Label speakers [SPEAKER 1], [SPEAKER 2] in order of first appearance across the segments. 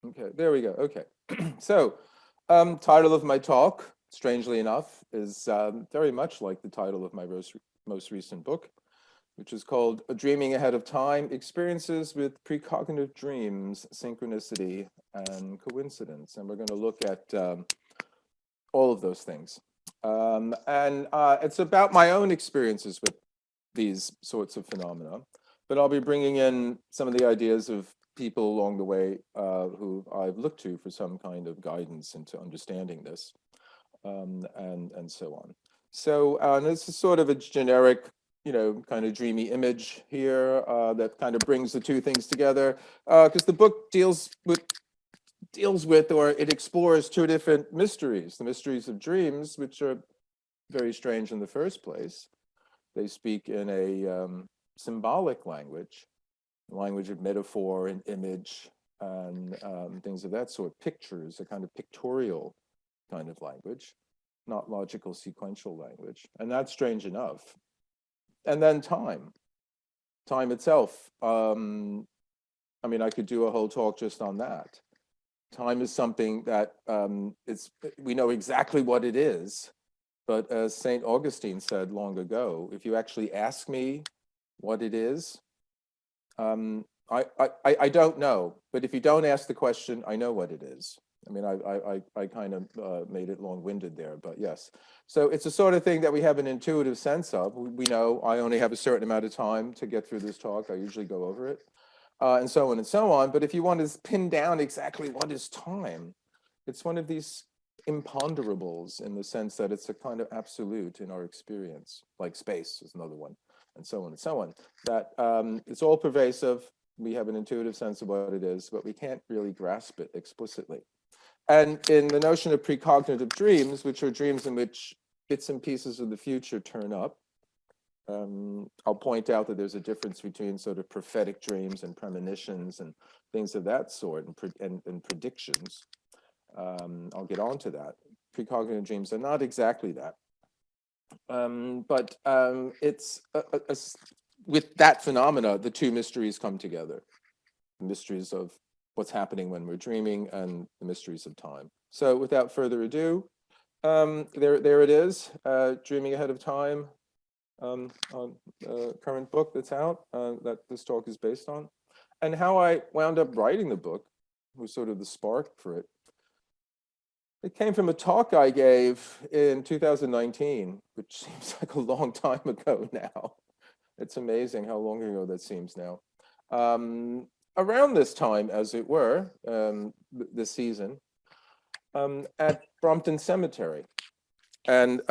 [SPEAKER 1] Okay, there we go. Okay. So, title of my talk, strangely enough, is very much like the title of my most recent book, which is called Dreaming Ahead of Time, Experiences with Precognitive Dreams, Synchronicity, and Coincidence. And we're going to look at all of those things. And it's about my own experiences with these sorts of phenomena, but I'll be bringing in some of the ideas of people along the way who I've looked to for some kind of guidance into understanding this, and so on. So this is sort of a generic, kind of dreamy image here that kind of brings the two things together, because the book deals with, or it explores two different mysteries: the mysteries of dreams, which are very strange in the first place. They speak in a symbolic language of metaphor and image and things of that sort, pictures, a kind of pictorial kind of language, not logical sequential language. And that's strange enough. And then time itself. I mean, I could do a whole talk just on that. Time is something that we know exactly what it is. But as St. Augustine said long ago, if you actually ask me what it is, I don't know. But if you don't ask the question, I know what it is. I mean, I kind of made it long-winded there, but yes. So it's a sort of thing that we have an intuitive sense of. We know I only have a certain amount of time to get through this talk. I usually go over it, and so on and so on. But if you want to pin down exactly what is time, it's one of these imponderables in the sense that it's a kind of absolute in our experience, like space is another one, and so on and so on, that it's all pervasive. We have an intuitive sense of what it is, but we can't really grasp it explicitly. And in the notion of precognitive dreams, which are dreams in which bits and pieces of the future turn up, I'll point out that there's a difference between sort of prophetic dreams and premonitions and things of that sort, and predictions. I'll get on to that. Precognitive dreams are not exactly that. But it's with that phenomena, the two mysteries come together. The mysteries of what's happening when we're dreaming and the mysteries of time. So without further ado, there it is, Dreaming Ahead of Time, on current book that's out, that this talk is based on. And how I wound up writing the book was sort of the spark for it. It came from a talk I gave in 2019, which seems like a long time ago now. It's amazing how long ago that seems now. Around this time, as it were, this season, at Brompton Cemetery. And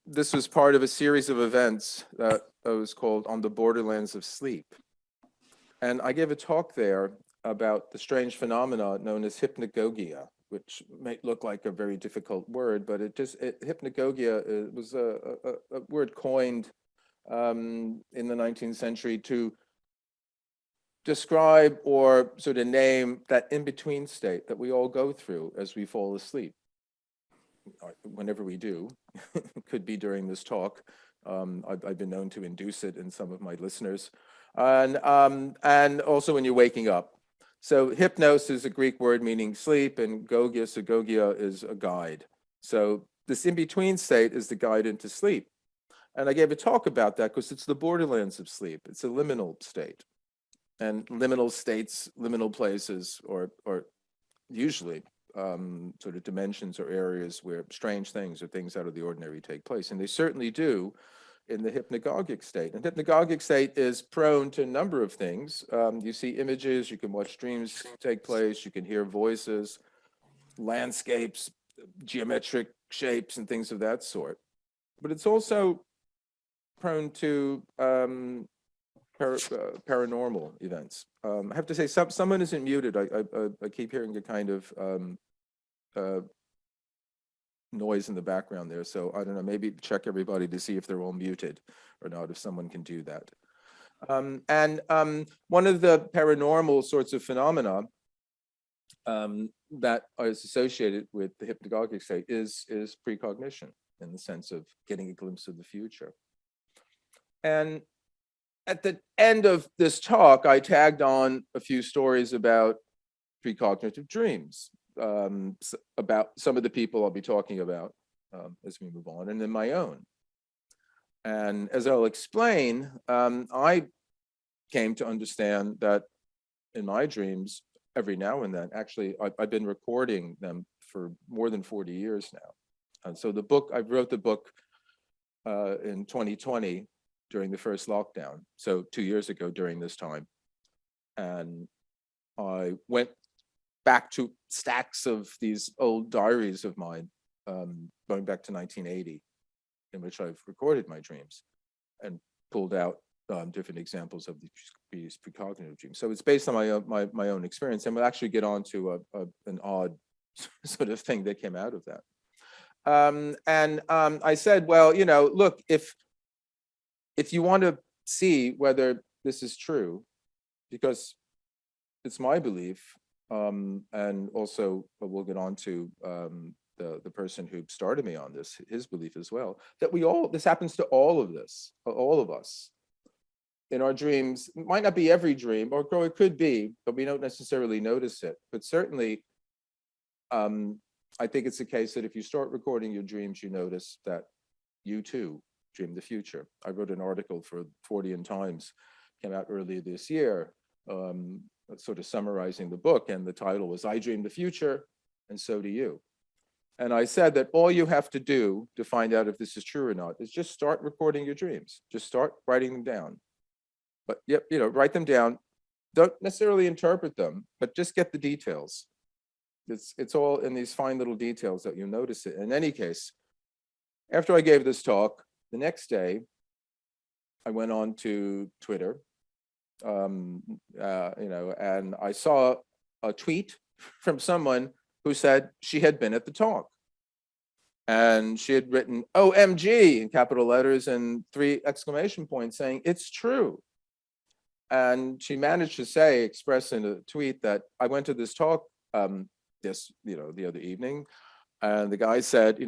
[SPEAKER 1] this was part of a series of events that was called On the Borderlands of Sleep. And I gave a talk there about the strange phenomena known as hypnagogia, which may look like a very difficult word, but hypnagogia was a word coined in the 19th century to describe or sort of name that in-between state that we all go through as we fall asleep. Whenever we do, could be during this talk. I've been known to induce it in some of my listeners, and also when you're waking up. So hypnos is a Greek word meaning sleep, and gogia is a guide. So this in-between state is the guide into sleep. And I gave a talk about that because it's the borderlands of sleep. It's a liminal state. And liminal states, liminal places, or usually sort of dimensions or areas where strange things or things out of the ordinary take place. And they certainly do in the hypnagogic state. And hypnagogic state is prone to a number of things. You see images, you can watch dreams take place, you can hear voices, landscapes, geometric shapes, and things of that sort. But it's also prone to paranormal events. I have to say, someone isn't muted. I keep hearing a kind of noise in the background there. So I don't know, maybe check everybody to see if they're all muted or not, if someone can do that. And one of the paranormal sorts of phenomena that is associated with the hypnagogic state is precognition, in the sense of getting a glimpse of the future. And at the end of this talk, I tagged on a few stories about precognitive dreams, about some of the people I'll be talking about as we move on, and then my own. And as I'll explain, I came to understand that in my dreams, every now and then, actually, I've been recording them for more than 40 years now. And so I wrote the book in 2020 during the first lockdown, so 2 years ago during this time. And I went back to stacks of these old diaries of mine, going back to 1980, in which I've recorded my dreams and pulled out different examples of these precognitive dreams. So it's based on my own experience, and we'll actually get on to an odd sort of thing that came out of that. I said, well, look, if you want to see whether this is true, because it's my belief, and also we'll get on to the person who started me on this, his belief as well, that this happens to all of us. In our dreams, it might not be every dream, or it could be, but we don't necessarily notice it. But certainly, I think it's the case that if you start recording your dreams, you notice that you too dream the future. I wrote an article for 40 Times, came out earlier this year, sort of summarizing the book, and the title was "I Dream the Future, and So Do You." And I said that all you have to do to find out if this is true or not is just start recording your dreams. Just start writing them down. But write them down. Don't necessarily interpret them, but just get the details. It's all in these fine little details that you notice it. In any case, after I gave this talk, the next day, I went on to Twitter, and I saw a tweet from someone who said she had been at the talk. And she had written OMG in capital letters and 3 exclamation points saying, it's true. And she managed to express in a tweet that I went to this talk the other evening, and the guy said,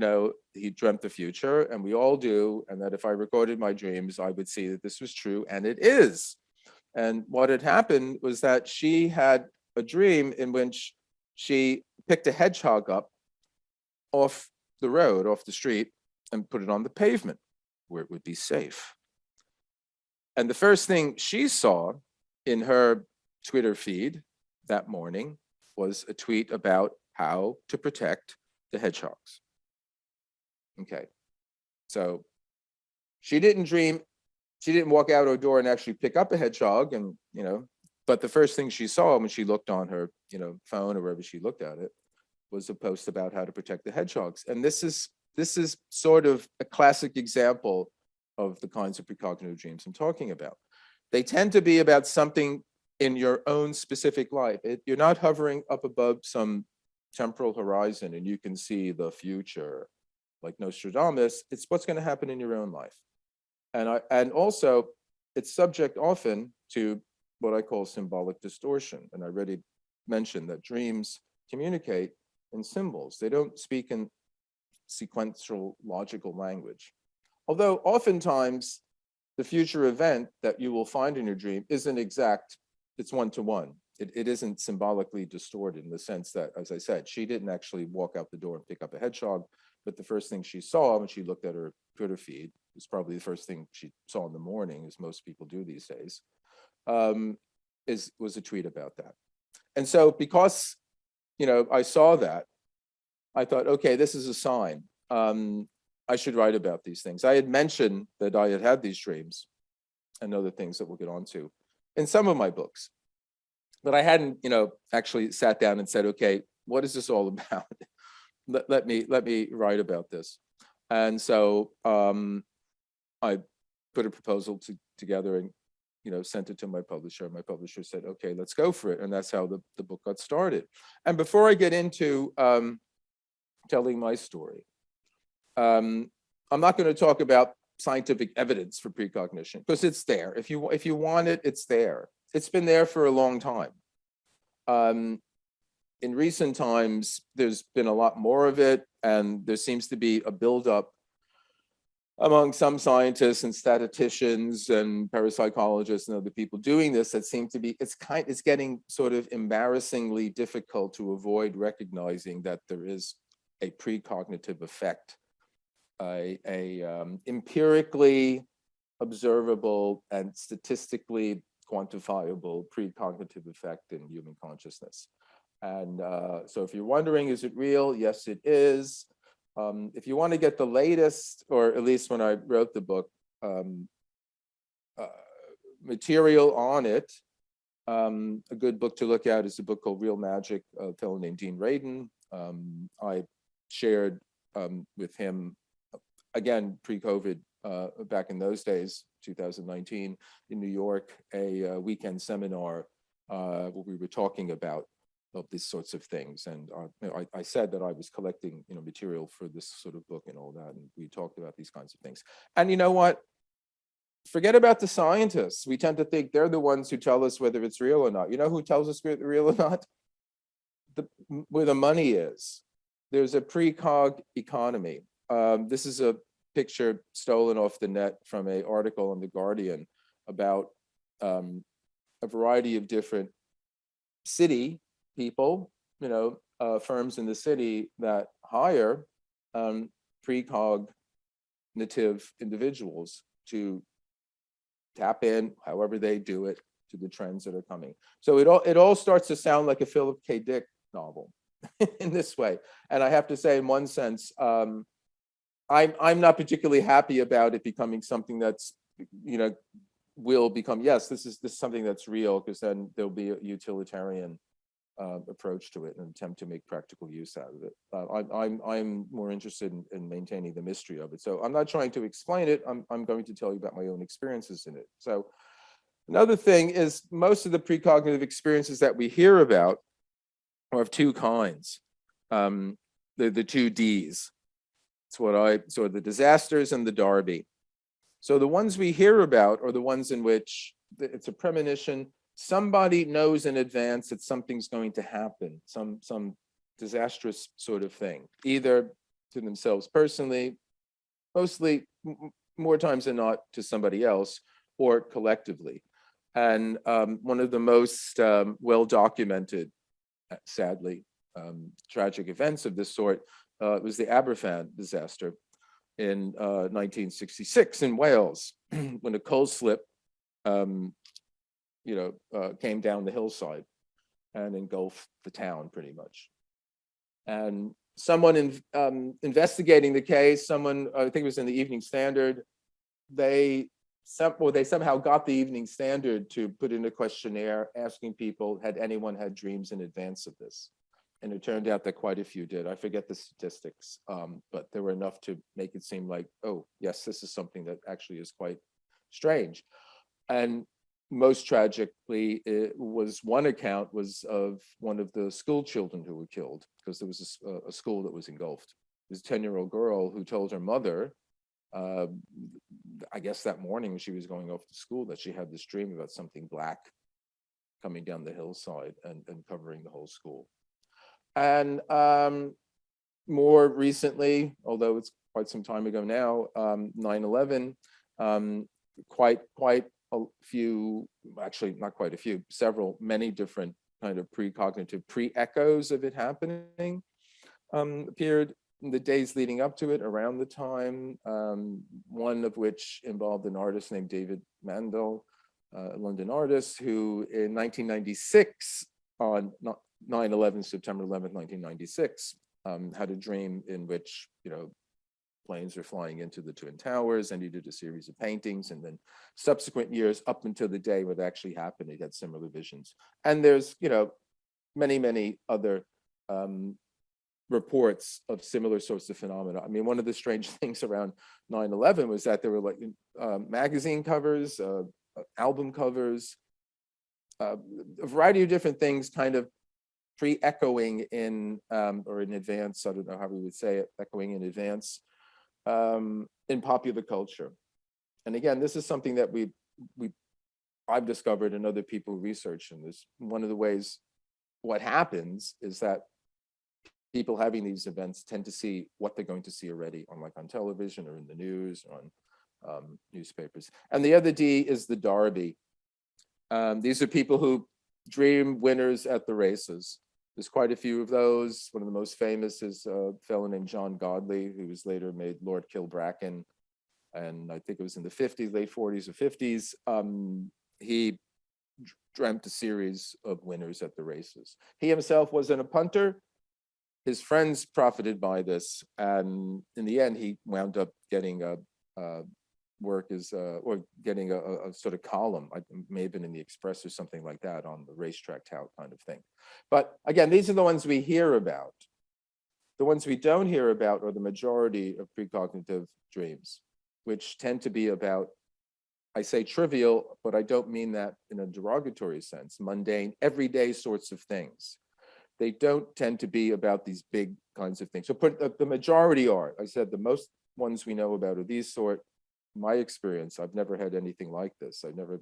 [SPEAKER 1] he dreamt the future, and we all do, and that if I recorded my dreams, I would see that this was true, and it is. And what had happened was that she had a dream in which she picked a hedgehog up off the road, off the street, and put it on the pavement where it would be safe. And the first thing she saw in her Twitter feed that morning was a tweet about how to protect the hedgehogs. Okay, so she didn't walk out her door and actually pick up a hedgehog, and but the first thing she saw when she looked on her phone or wherever she looked at it was a post about how to protect the hedgehogs. And this is sort of a classic example of the kinds of precognitive dreams I'm talking about. They tend to be about something in your own specific life. You're not hovering up above some temporal horizon and you can see the future like Nostradamus. It's what's going to happen in your own life. And also it's subject often to what I call symbolic distortion. And I already mentioned that dreams communicate in symbols. They don't speak in sequential logical language. Although oftentimes the future event that you will find in your dream isn't exact, it's one-to-one. It isn't symbolically distorted in the sense that, as I said, she didn't actually walk out the door and pick up a hedgehog, but the first thing she saw when she looked at her Twitter feed, was probably the first thing she saw in the morning, as most people do these days, was a tweet about that. And so because, I saw that, I thought, okay, this is a sign. I should write about these things. I had mentioned that I had had these dreams and other things that we'll get onto in some of my books, but I hadn't, actually sat down and said, okay, what is this all about? let me write about this. And so I put a proposal together and, sent it to my publisher. My publisher said, okay, let's go for it. And that's how the book got started. And before I get into telling my story, I'm not going to talk about scientific evidence for precognition because it's there. If you want it, it's there. It's been there for a long time. In recent times, there's been a lot more of it, and there seems to be a buildup among some scientists and statisticians and parapsychologists and other people doing this, that seem to be, it's getting sort of embarrassingly difficult to avoid recognizing that there is a precognitive effect, empirically observable and statistically quantifiable precognitive effect in human consciousness. And so if you're wondering, is it real? Yes, it is. If you want to get the latest, or at least when I wrote the book, material on it, a good book to look at is a book called Real Magic, a fellow named Dean Radin. I shared with him, again, pre-COVID, back in those days, 2019, in New York, a weekend seminar where we were talking about of these sorts of things. And I said that I was collecting, material for this sort of book and all that. And we talked about these kinds of things. And you know what? Forget about the scientists. We tend to think they're the ones who tell us whether it's real or not. You know who tells us whether it's real or not? Where the money is. There's a precog economy. This is a picture stolen off the net from an article in The Guardian about a variety of different city people, firms in the city that hire precognitive individuals to tap in, however they do it, to the trends that are coming. So it all starts to sound like a Philip K. Dick novel in this way. And I have to say, in one sense, I'm not particularly happy about it becoming something that's, will become, yes, this is something that's real, because then there'll be a utilitarian approach to it and attempt to make practical use out of it. I'm more interested in maintaining the mystery of it. So I'm not trying to explain it. I'm going to tell you about my own experiences in it. So another thing is, most of the precognitive experiences that we hear about are of two kinds. The two Ds. It's the disasters and the Derby. So the ones we hear about are the ones in which it's a premonition. Somebody knows in advance that something's going to happen, some disastrous sort of thing, either to themselves personally, mostly more times than not to somebody else, or collectively. And one of the most well-documented, sadly, tragic events of this sort was the Aberfan disaster in 1966 in Wales, when a coal slip came down the hillside and engulfed the town pretty much. And someone investigating the case, someone, I think it was in the Evening Standard, they somehow got the Evening Standard to put in a questionnaire asking people, had anyone had dreams in advance of this? And it turned out that quite a few did. I forget the statistics, but there were enough to make it seem like, oh, yes, this is something that actually is quite strange. And most tragically, one account was of one of the school children who were killed, because there was a school that was engulfed. It was a 10-year-old girl who told her mother, I guess that morning when she was going off to school, that she had this dream about something black coming down the hillside and covering the whole school. And more recently, although it's quite some time ago now, 9/11, quite a few, actually not quite a few, many different kind of precognitive pre-echoes of it happening appeared in the days leading up to it, around the time, one of which involved an artist named David Mandel, a London artist, who in 1996, on 9/11, September 11th, 1996, had a dream in which, planes were flying into the Twin Towers, and he did a series of paintings, and then subsequent years up until the day where it actually happened, he had similar visions. And there's, many other reports of similar sorts of phenomena. I mean, one of the strange things around 9/11 was that there were like magazine covers, album covers, a variety of different things kind of pre-echoing in, or in advance, I don't know how we would say it, echoing in advance, in popular culture. And again, this is something that I've discovered and other people research. And this, one of the ways what happens is that people having these events tend to see what they're going to see already on, like, on television or in the news or on newspapers. And the other D is the Derby. These are people who dream winners at the races. There's quite a few of those. One of the most famous is a fellow named John Godley, who was later made Lord Kilbracken. And I think it was in the 50s, late 40s or 50s. He dreamt a series of winners at the races. He himself wasn't a punter. His friends profited by this. And in the end, he wound up getting work as, or getting a sort of column. I may have been in the Express or something like that on the racetrack tout kind of thing. But again, these are the ones we hear about. The ones we don't hear about are the majority of precognitive dreams, which tend to be about, I say trivial, but I don't mean that in a derogatory sense, mundane, everyday sorts of things. They don't tend to be about these big kinds of things. So the majority are, I said, the most ones we know about are these sort. My experience, I've never had anything like this. I've never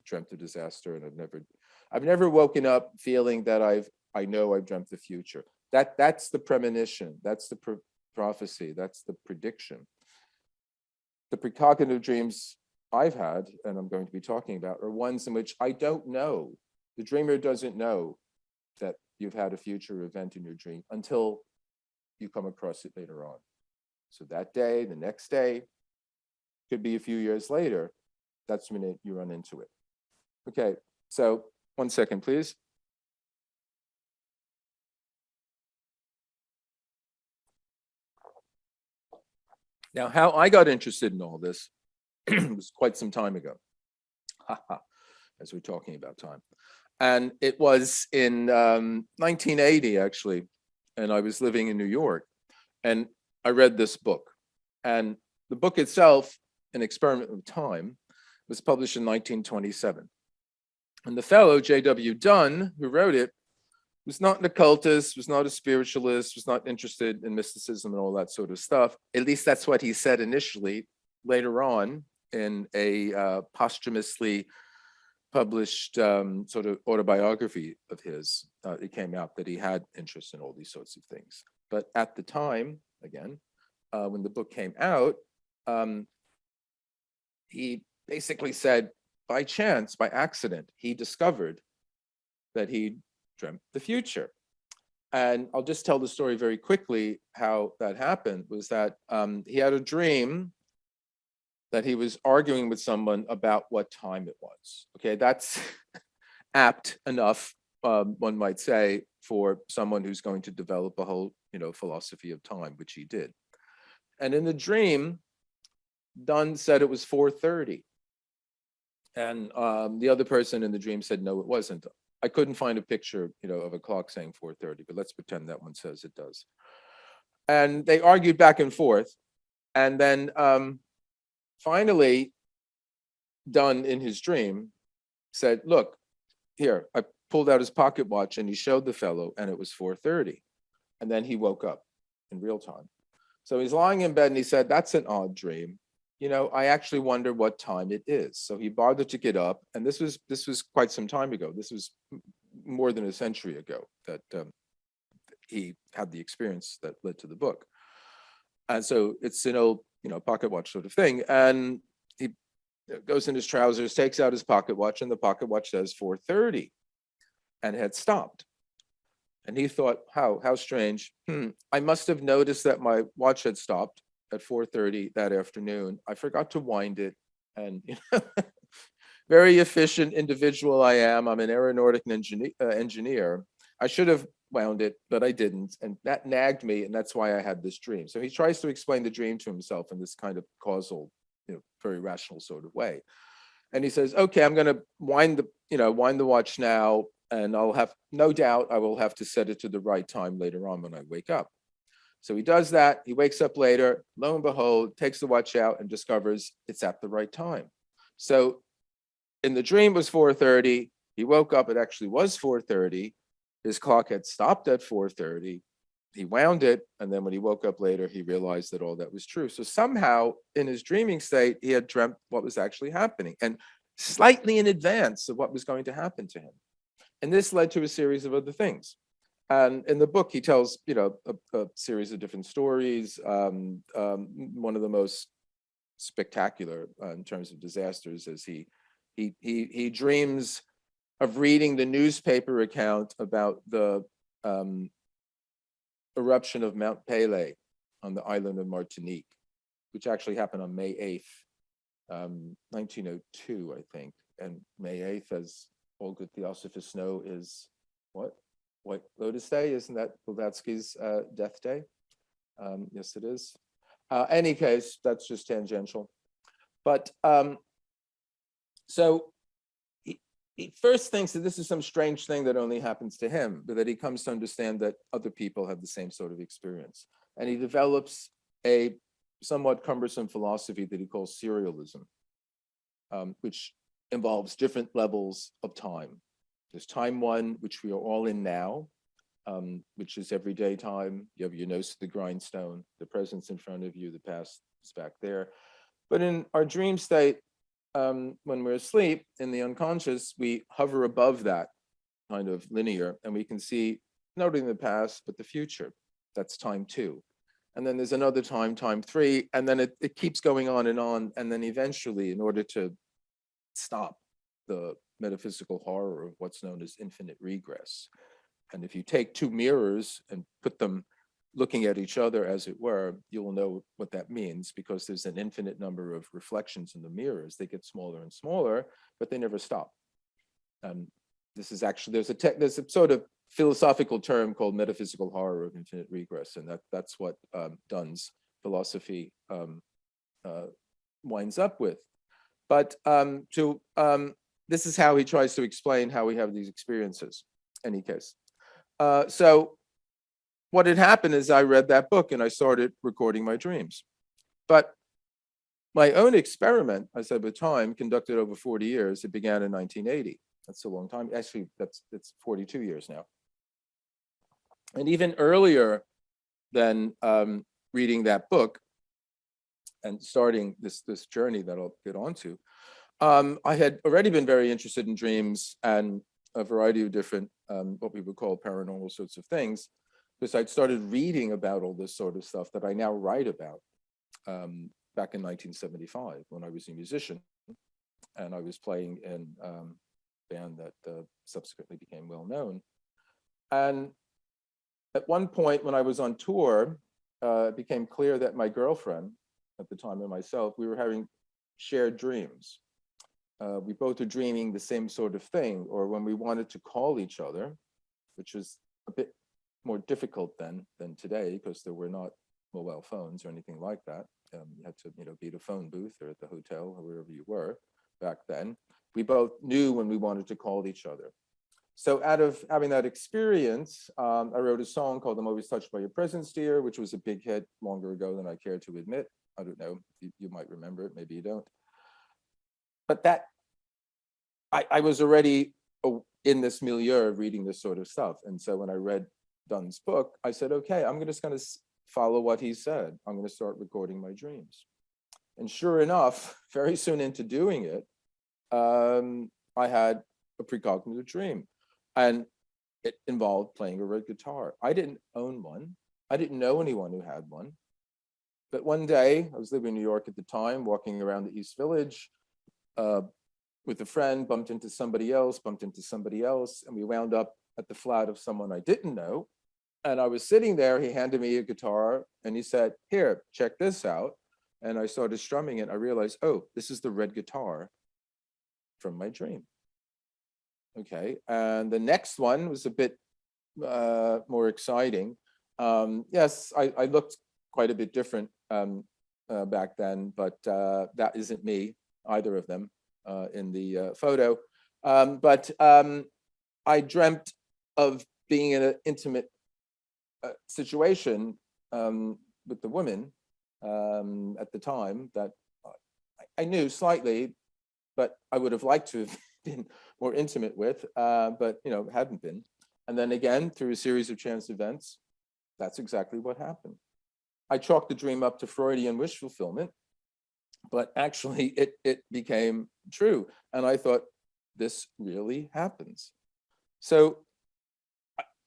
[SPEAKER 1] dreamt a disaster, and I've never woken up feeling that I know I've dreamt the future. That's the premonition, that's the prophecy, that's the prediction. The precognitive dreams I've had, and I'm going to be talking about, are ones in which I don't know. The dreamer doesn't know that you've had a future event in your dream until you come across it later on. So that day, the next day, could be a few years later, that's when you run into it. Okay, so 1 second, please. Now, how I got interested in all this was quite some time ago, as we're talking about time. And it was in 1980, actually, and I was living in New York, and I read this book. And the book itself, An Experiment with Time, was published in 1927. And the fellow, J.W. Dunne, who wrote it, was not an occultist, was not a spiritualist, was not interested in mysticism and all that sort of stuff. At least that's what he said initially. Later on, in a posthumously published sort of autobiography of his, it came out that he had interest in all these sorts of things. But at the time, again, when the book came out, he basically said, by chance, by accident, he discovered that he dreamt the future. And I'll just tell the story very quickly. How that happened was that he had a dream that he was arguing with someone about what time it was. Okay, that's apt enough, one might say, for someone who's going to develop a whole, philosophy of time, which he did. And in the dream, Dunne said it was 4:30. And the other person in the dream said, no, it wasn't. I couldn't find a picture, of a clock saying 4:30, but let's pretend that one says it does. And they argued back and forth. And then finally, Dunne, in his dream, said, look, here, I pulled out his pocket watch and he showed the fellow, and it was 4:30. And then he woke up in real time. So he's lying in bed and he said, that's an odd dream. I actually wonder what time it is. So he bothered to get up, and this was quite some time ago. This was more than a century ago that he had the experience that led to the book. And so it's an old, pocket watch sort of thing. And he goes in his trousers, takes out his pocket watch, and the pocket watch says 4:30, and had stopped. And he thought, how strange. I must have noticed that my watch had stopped at 4:30 that afternoon. I forgot to wind it, and very efficient individual I am. I'm an aeronautic engineer. I should have wound it, but I didn't, and that nagged me, and that's why I had this dream. So he tries to explain the dream to himself in this kind of causal, very rational sort of way. And he says, okay, I'm going to wind the watch now, and I'll have, no doubt, I will have to set it to the right time later on when I wake up. So he does that. He wakes up later, lo and behold, takes the watch out and discovers it's at the right time. So in the dream was 4:30. He woke up, it actually was 4:30. His clock had stopped at 4:30. He wound it, and then when he woke up later, he realized that all that was true. So somehow in his dreaming state, he had dreamt what was actually happening, and slightly in advance of what was going to happen to him. And this led to a series of other things. And in the book, he tells, a series of different stories. One of the most spectacular in terms of disasters is he dreams of reading the newspaper account about the eruption of Mount Pelée on the island of Martinique, which actually happened on May 8th, 1902, I think. And May 8th, as all good theosophists know, is what? White Lotus Day? Isn't that Blavatsky's death day? Yes, it is. Any case, that's just tangential. But so he first thinks that this is some strange thing that only happens to him, but that he comes to understand that other people have the same sort of experience. And he develops a somewhat cumbersome philosophy that he calls serialism, which involves different levels of time. There's time one, which we are all in now, which is everyday time. You have your nose to the grindstone, the present's in front of you, the past is back there. But in our dream state, when we're asleep in the unconscious, we hover above that kind of linear, and we can see not only the past, but the future. That's time two. And then there's another time, time three, and then it keeps going on. And then eventually, in order to stop the metaphysical horror of what's known as infinite regress, and if you take two mirrors and put them looking at each other, as it were, you will know what that means, because there's an infinite number of reflections in the mirrors. They get smaller and smaller, but they never stop. This is actually, there's a sort of philosophical term called metaphysical horror of infinite regress, and that's what Dunne's philosophy winds up with. But this is how he tries to explain how we have these experiences, in any case. So what had happened is I read that book and I started recording my dreams. But my own experiment, I said with time, conducted over 40 years, it began in 1980. That's a long time. Actually, it's 42 years now. And even earlier than reading that book and starting this journey that I'll get onto, I had already been very interested in dreams and a variety of different, what we would call paranormal sorts of things, because I'd started reading about all this sort of stuff that I now write about back in 1975 when I was a musician and I was playing in a band that subsequently became well known. And at one point when I was on tour, it became clear that my girlfriend at the time and myself, we were having shared dreams. We both were dreaming the same sort of thing, or when we wanted to call each other, which was a bit more difficult then than today, because there were not mobile phones or anything like that. You had to, be at a phone booth or at the hotel or wherever you were back then. We both knew when we wanted to call each other. So out of having that experience, I wrote a song called "I'm Always Touched by Your Presence, Dear," which was a big hit longer ago than I care to admit. I don't know, you might remember it, maybe you don't. But that, I was already in this milieu of reading this sort of stuff. And so when I read Dunne's book, I said, okay, I'm just going to follow what he said. I'm going to start recording my dreams. And sure enough, very soon into doing it, I had a precognitive dream. And it involved playing a red guitar. I didn't own one. I didn't know anyone who had one. But one day, I was living in New York at the time, walking around the East Village with a friend, bumped into somebody else, and we wound up at the flat of someone I didn't know. And I was sitting there, he handed me a guitar, and he said, "Here, check this out." And I started strumming it. I realized, oh, this is the red guitar from my dream. Okay, and the next one was a bit more exciting. Yes, I looked quite a bit different back then, but that isn't me, either of them in the photo. But I dreamt of being in an intimate situation with the woman at the time that I knew slightly, but I would have liked to have been more intimate with, but hadn't been. And then again, through a series of chance events, that's exactly what happened. I chalked the dream up to Freudian wish fulfillment, but actually it became true. And I thought, this really happens. So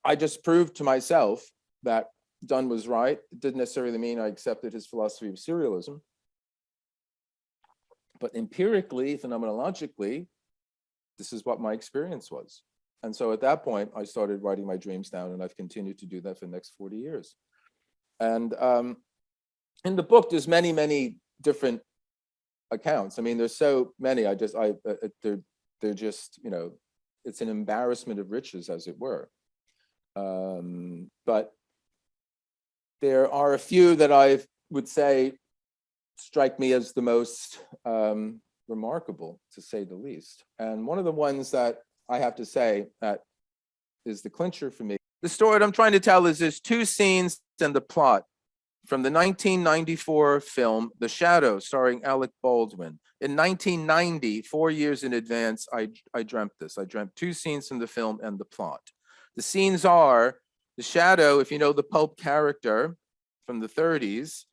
[SPEAKER 1] I just proved to myself that Dunne was right. It didn't necessarily mean I accepted his philosophy of serialism. But empirically, phenomenologically, this is what my experience was. And so at that point, I started writing my dreams down, and I've continued to do that for the next 40 years. And in the book, there's many, many different accounts. I mean, there's so many. They're just, you know, it's an embarrassment of riches, as it were. But there are a few that I would say strike me as the most remarkable, to say the least. And one of the ones that I have to say that is the clincher for me. The story that I'm trying to tell is there's two scenes and the plot from the 1994 film, The Shadow, starring Alec Baldwin. In 1990, 4 years in advance, I dreamt this. I dreamt two scenes from the film and the plot. The scenes are The Shadow, if you know the pulp character from the 30s,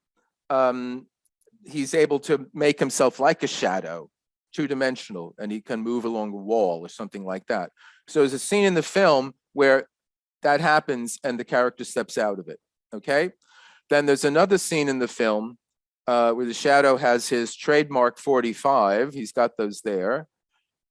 [SPEAKER 1] he's able to make himself like a shadow, two-dimensional, and he can move along a wall or something like that. So there's a scene in the film where that happens and the character steps out of it, okay? Then there's another scene in the film where the shadow has his trademark 45. He's got those there.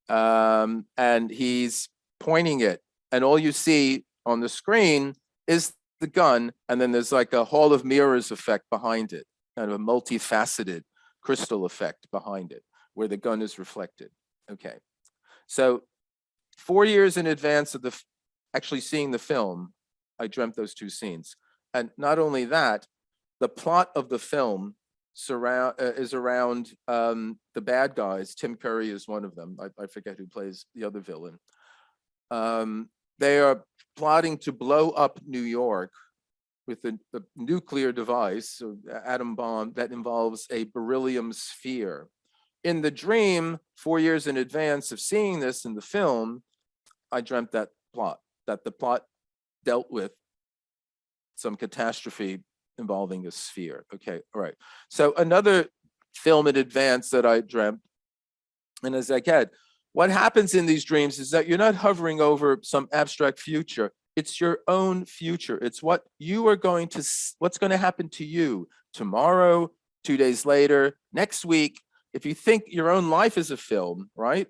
[SPEAKER 1] And he's pointing it. And all you see on the screen is the gun. And then there's like a hall of mirrors effect behind it, kind of a multifaceted crystal effect behind it, where the gun is reflected. Okay. So 4 years in advance of actually seeing the film, I dreamt those two scenes. And not only that, the plot of the film is around the bad guys. Tim Curry is one of them. I forget who plays the other villain. They are plotting to blow up New York with a nuclear device, atom bomb, that involves a beryllium sphere. In the dream, 4 years in advance of seeing this in the film, I dreamt that the plot dealt with some catastrophe involving a sphere. Okay, all right. So another film in advance that I dreamt, and as I said, what happens in these dreams is that you're not hovering over some abstract future. It's your own future. It's what you are going to, what's going to happen to you tomorrow, 2 days later, next week. If you think your own life is a film, right?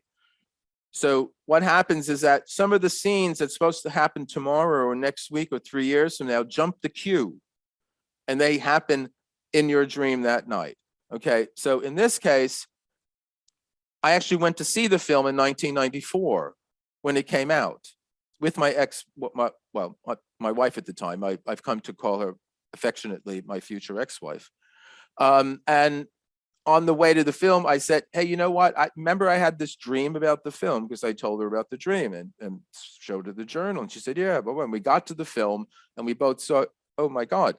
[SPEAKER 1] So what happens is that some of the scenes that's supposed to happen tomorrow or next week or 3 years from now jump the queue, and they happen in your dream that night. Okay, so in this case, I actually went to see the film in 1994 when it came out with my my wife at the time. I've come to call her affectionately my future ex-wife. And on the way to the film, I said, hey, you know what? I remember I had this dream about the film, because I told her about the dream and showed her the journal. And she said, yeah, but when we got to the film and we both saw, oh my God,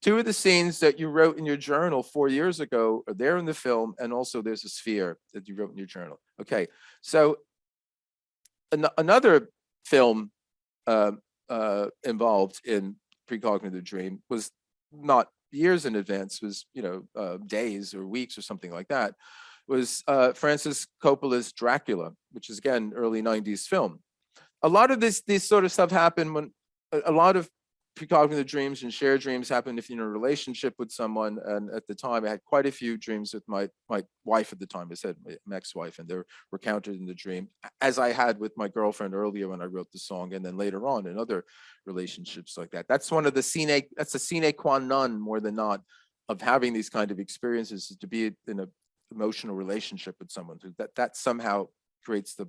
[SPEAKER 1] two of the scenes that you wrote in your journal 4 years ago are there in the film, and also there's a sphere that you wrote in your journal. Okay, so another film involved in precognitive dream was not years in advance, was days or weeks or something like that, was Francis Coppola's Dracula, which is again early 90s film. A lot of this sort of stuff happened when a lot of precognitive dreams and shared dreams happened if you're in a relationship with someone. And at the time, I had quite a few dreams with my wife at the time. I said my ex-wife, and they were recounted in the dream, as I had with my girlfriend earlier when I wrote the song, and then later on in other relationships like that. That's one of the sine qua non, more than not, of having these kind of experiences, is to be in an emotional relationship with someone, that somehow creates the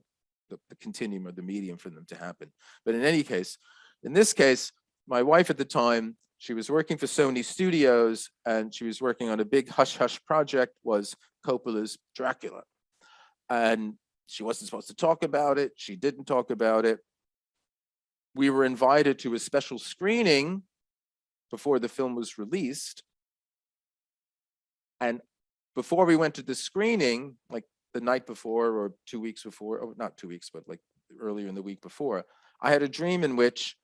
[SPEAKER 1] continuum or the medium for them to happen. But in any case, in this case, my wife at the time, she was working for Sony Studios, and she was working on a big hush-hush project, was Coppola's Dracula. And she wasn't supposed to talk about it. She didn't talk about it. We were invited to a special screening before the film was released. And before we went to the screening, like the night before or 2 weeks before, or not 2 weeks, but like earlier in the week before, I had a dream in which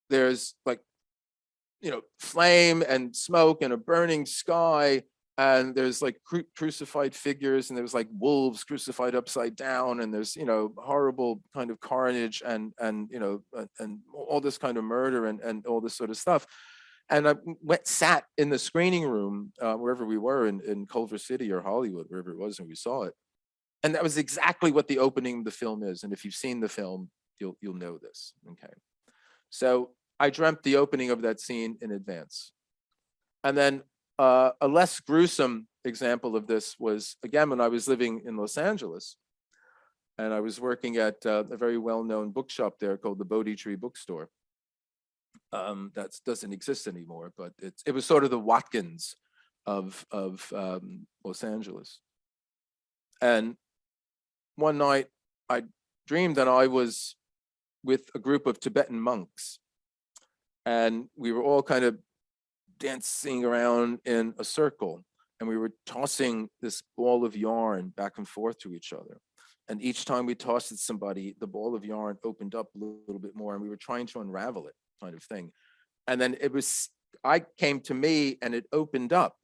[SPEAKER 1] there's like, flame and smoke and a burning sky, and there's like crucified figures, and there's like wolves crucified upside down, and there's, horrible kind of carnage, and and all this kind of murder, and all this sort of stuff. And I sat in the screening room, wherever we were in Culver City or Hollywood, wherever it was, and we saw it. And that was exactly what the opening of the film is. And if you've seen the film, you'll know this. Okay. So I dreamt the opening of that scene in advance. And then a less gruesome example of this was, again, when I was living in Los Angeles, and I was working at a very well-known bookshop there called the Bodhi Tree Bookstore. That doesn't exist anymore, but it was sort of the Watkins of Los Angeles. And one night I dreamed that I was with a group of Tibetan monks, and we were all kind of dancing around in a circle, and we were tossing this ball of yarn back and forth to each other. And each time we tossed at somebody, the ball of yarn opened up a little bit more, and we were trying to unravel it, kind of thing. And then I came to me, and it opened up,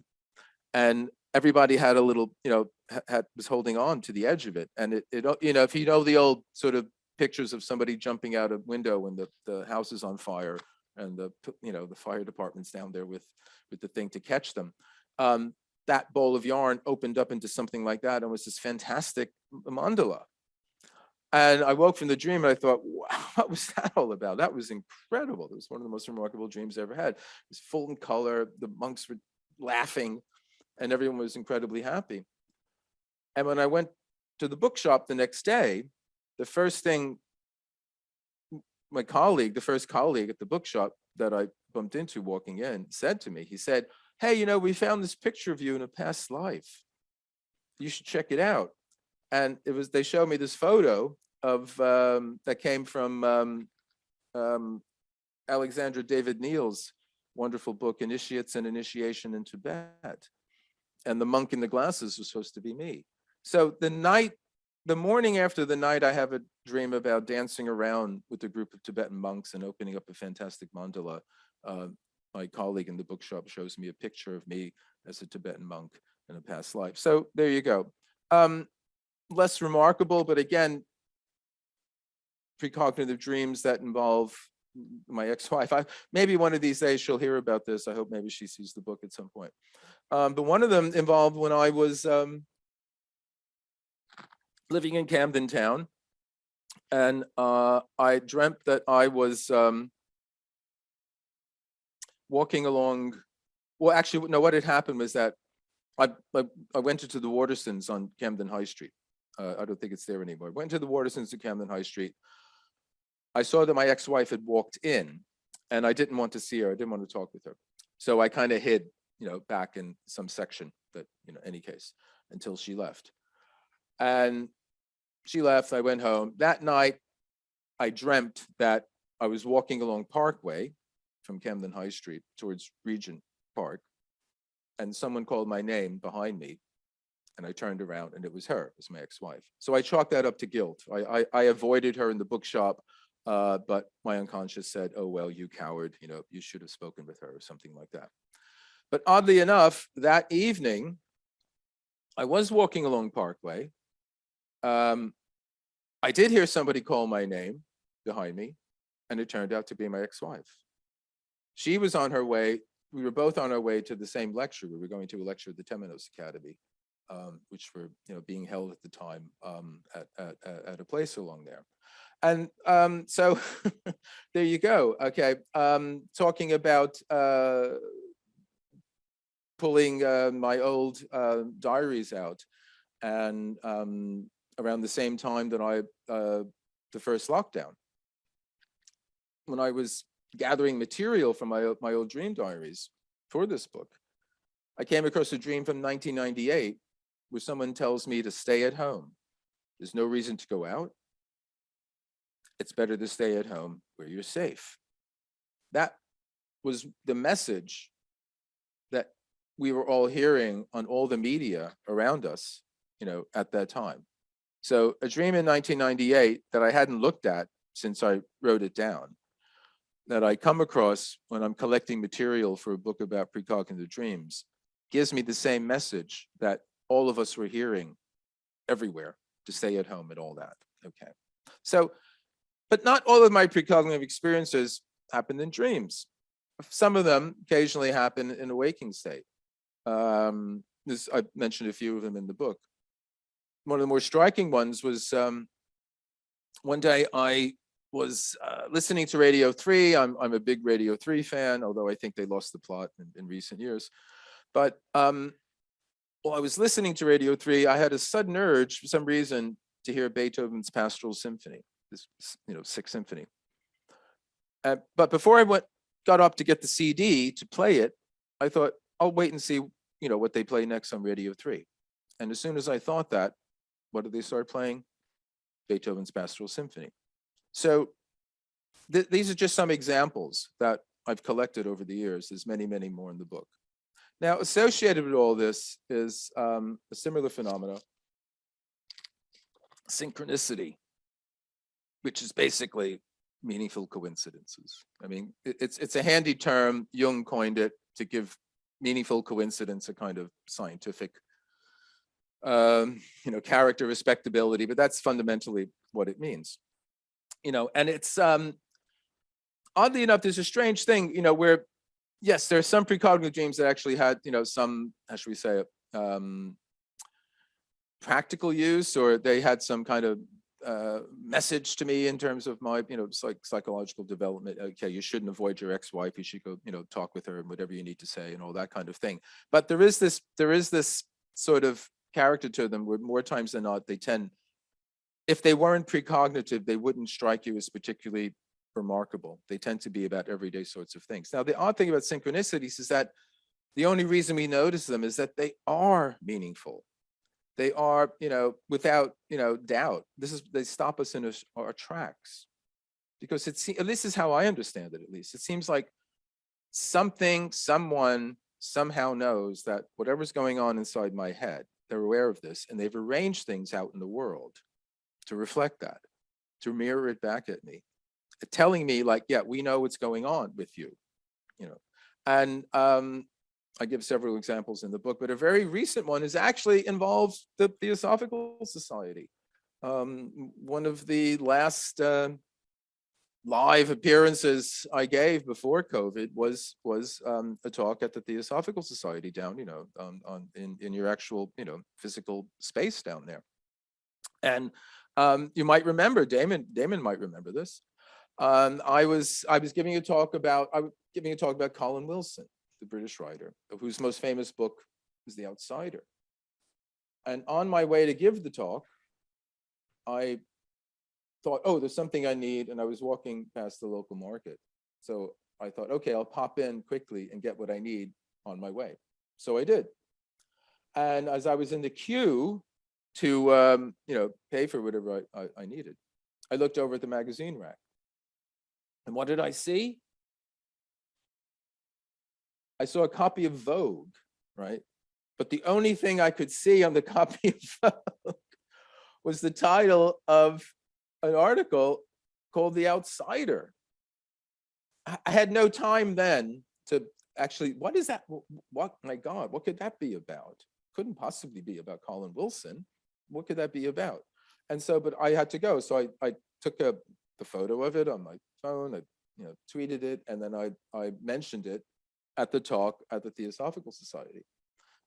[SPEAKER 1] and everybody had a little, was holding on to the edge of it. And it if you know the old sort of pictures of somebody jumping out a window when the house is on fire, and the fire department's down there with the thing to catch them. That ball of yarn opened up into something like that, and was this fantastic mandala. And I woke from the dream, and I thought, wow, what was that all about? That was incredible. It was one of the most remarkable dreams I ever had. It was full in color. The monks were laughing, and everyone was incredibly happy. And when I went to the bookshop the next day, the first thing the first colleague at the bookshop that I bumped into walking in said to me, he said, "Hey, we found this picture of you in a past life. You should check it out." And they showed me this photo of that came from Alexandra David Neal's wonderful book, Initiates and Initiation in Tibet. And the monk in the glasses was supposed to be me. So the morning after the night, I have a dream about dancing around with a group of Tibetan monks and opening up a fantastic mandala. My colleague in the bookshop shows me a picture of me as a Tibetan monk in a past life. So there you go. Less remarkable, but again, precognitive dreams that involve my ex-wife. Maybe one of these days she'll hear about this. I hope maybe she sees the book at some point. But one of them involved when I was living in Camden Town, and I dreamt that I was walking along. Well, actually, no, what had happened was that I went into the Watersons on Camden High Street. I don't think it's there anymore. I went to the Watersons to Camden High Street. I saw that my ex-wife had walked in, and I didn't want to see her. I didn't want to talk with her. So I kind of hid, back in some section that, any case, until she left. And she left, I went home. That night, I dreamt that I was walking along Parkway from Camden High Street towards Regent Park, and someone called my name behind me, and I turned around, and it was her. It was my ex-wife. So I chalked that up to guilt. I avoided her in the bookshop, but my unconscious said, "Oh, well, you coward, you should have spoken with her," or something like that. But oddly enough, that evening, I was walking along Parkway. I did hear somebody call my name behind me, and it turned out to be my ex-wife. She was on her way. We were both on our way to the same lecture. We were going to a lecture at the Temenos Academy, which were being held at the time at a place along there. And so there you go. Okay, talking about pulling my old diaries out, and around the same time that the first lockdown, when I was gathering material from my old dream diaries for this book, I came across a dream from 1998 where someone tells me to stay at home. There's no reason to go out. It's better to stay at home where you're safe. That was the message that we were all hearing on all the media around us, at that time. So a dream in 1998 that I hadn't looked at since I wrote it down, that I come across when I'm collecting material for a book about precognitive dreams, gives me the same message that all of us were hearing everywhere, to stay at home and all that. Okay. So, but not all of my precognitive experiences happened in dreams. Some of them occasionally happen in a waking state. I mentioned a few of them in the book. One of the more striking ones was one day I was listening to Radio 3. I'm a big Radio 3 fan, although I think they lost the plot in recent years. But while I was listening to Radio 3, I had a sudden urge, for some reason, to hear Beethoven's Pastoral Symphony, this Sixth Symphony. But before I got up to get the CD to play it, I thought, I'll wait and see, what they play next on Radio 3. And as soon as I thought that, what did they start playing? Beethoven's Pastoral Symphony. So these are just some examples that I've collected over the years. There's many, many more in the book. Now, associated with all this is a similar phenomena, synchronicity, which is basically meaningful coincidences. I mean, it's a handy term. Jung coined it to give meaningful coincidence a kind of scientific, character respectability, but that's fundamentally what it means. And it's oddly enough, there's a strange thing, where yes, there are some precognitive dreams that actually had, some, how should we say it, practical use, or they had some kind of message to me in terms of my, psychological development. Okay, you shouldn't avoid your ex-wife. You should go, talk with her and whatever you need to say and all that kind of thing. But there is this sort of character to them where more times than not, they tend, if they weren't precognitive, they wouldn't strike you as particularly remarkable. They tend to be about everyday sorts of things. Now, the odd thing about synchronicities is that the only reason we notice them is that they are meaningful. They are, without, doubt. They stop us in our tracks, because this is how I understand it. At least it seems like someone somehow knows that whatever's going on inside my head, they're aware of this, and they've arranged things out in the world to reflect that, to mirror it back at me, telling me like, yeah, we know what's going on with you, and I give several examples in the book, but a very recent one actually involves the Theosophical Society. One of the last live appearances I gave before COVID was a talk at the Theosophical Society down, in your actual, physical space down there. And you might remember, Damon might remember this. I was giving a talk about Colin Wilson, the British writer, whose most famous book is The Outsider. And on my way to give the talk, I thought, oh, there's something I need. And I was walking past the local market. So I thought, okay, I'll pop in quickly and get what I need on my way. So I did. And as I was in the queue to, pay for whatever I needed, I looked over at the magazine rack. And what did I see? I saw a copy of Vogue, right? But the only thing I could see on the copy of Vogue was the title of an article called The Outsider. I had no time then to actually, what is that? What, my God, what could that be about? Couldn't possibly be about Colin Wilson. What could that be about? And so, but I had to go. So I took the photo of it on my phone, I tweeted it, and then I mentioned it at the talk at the Theosophical Society.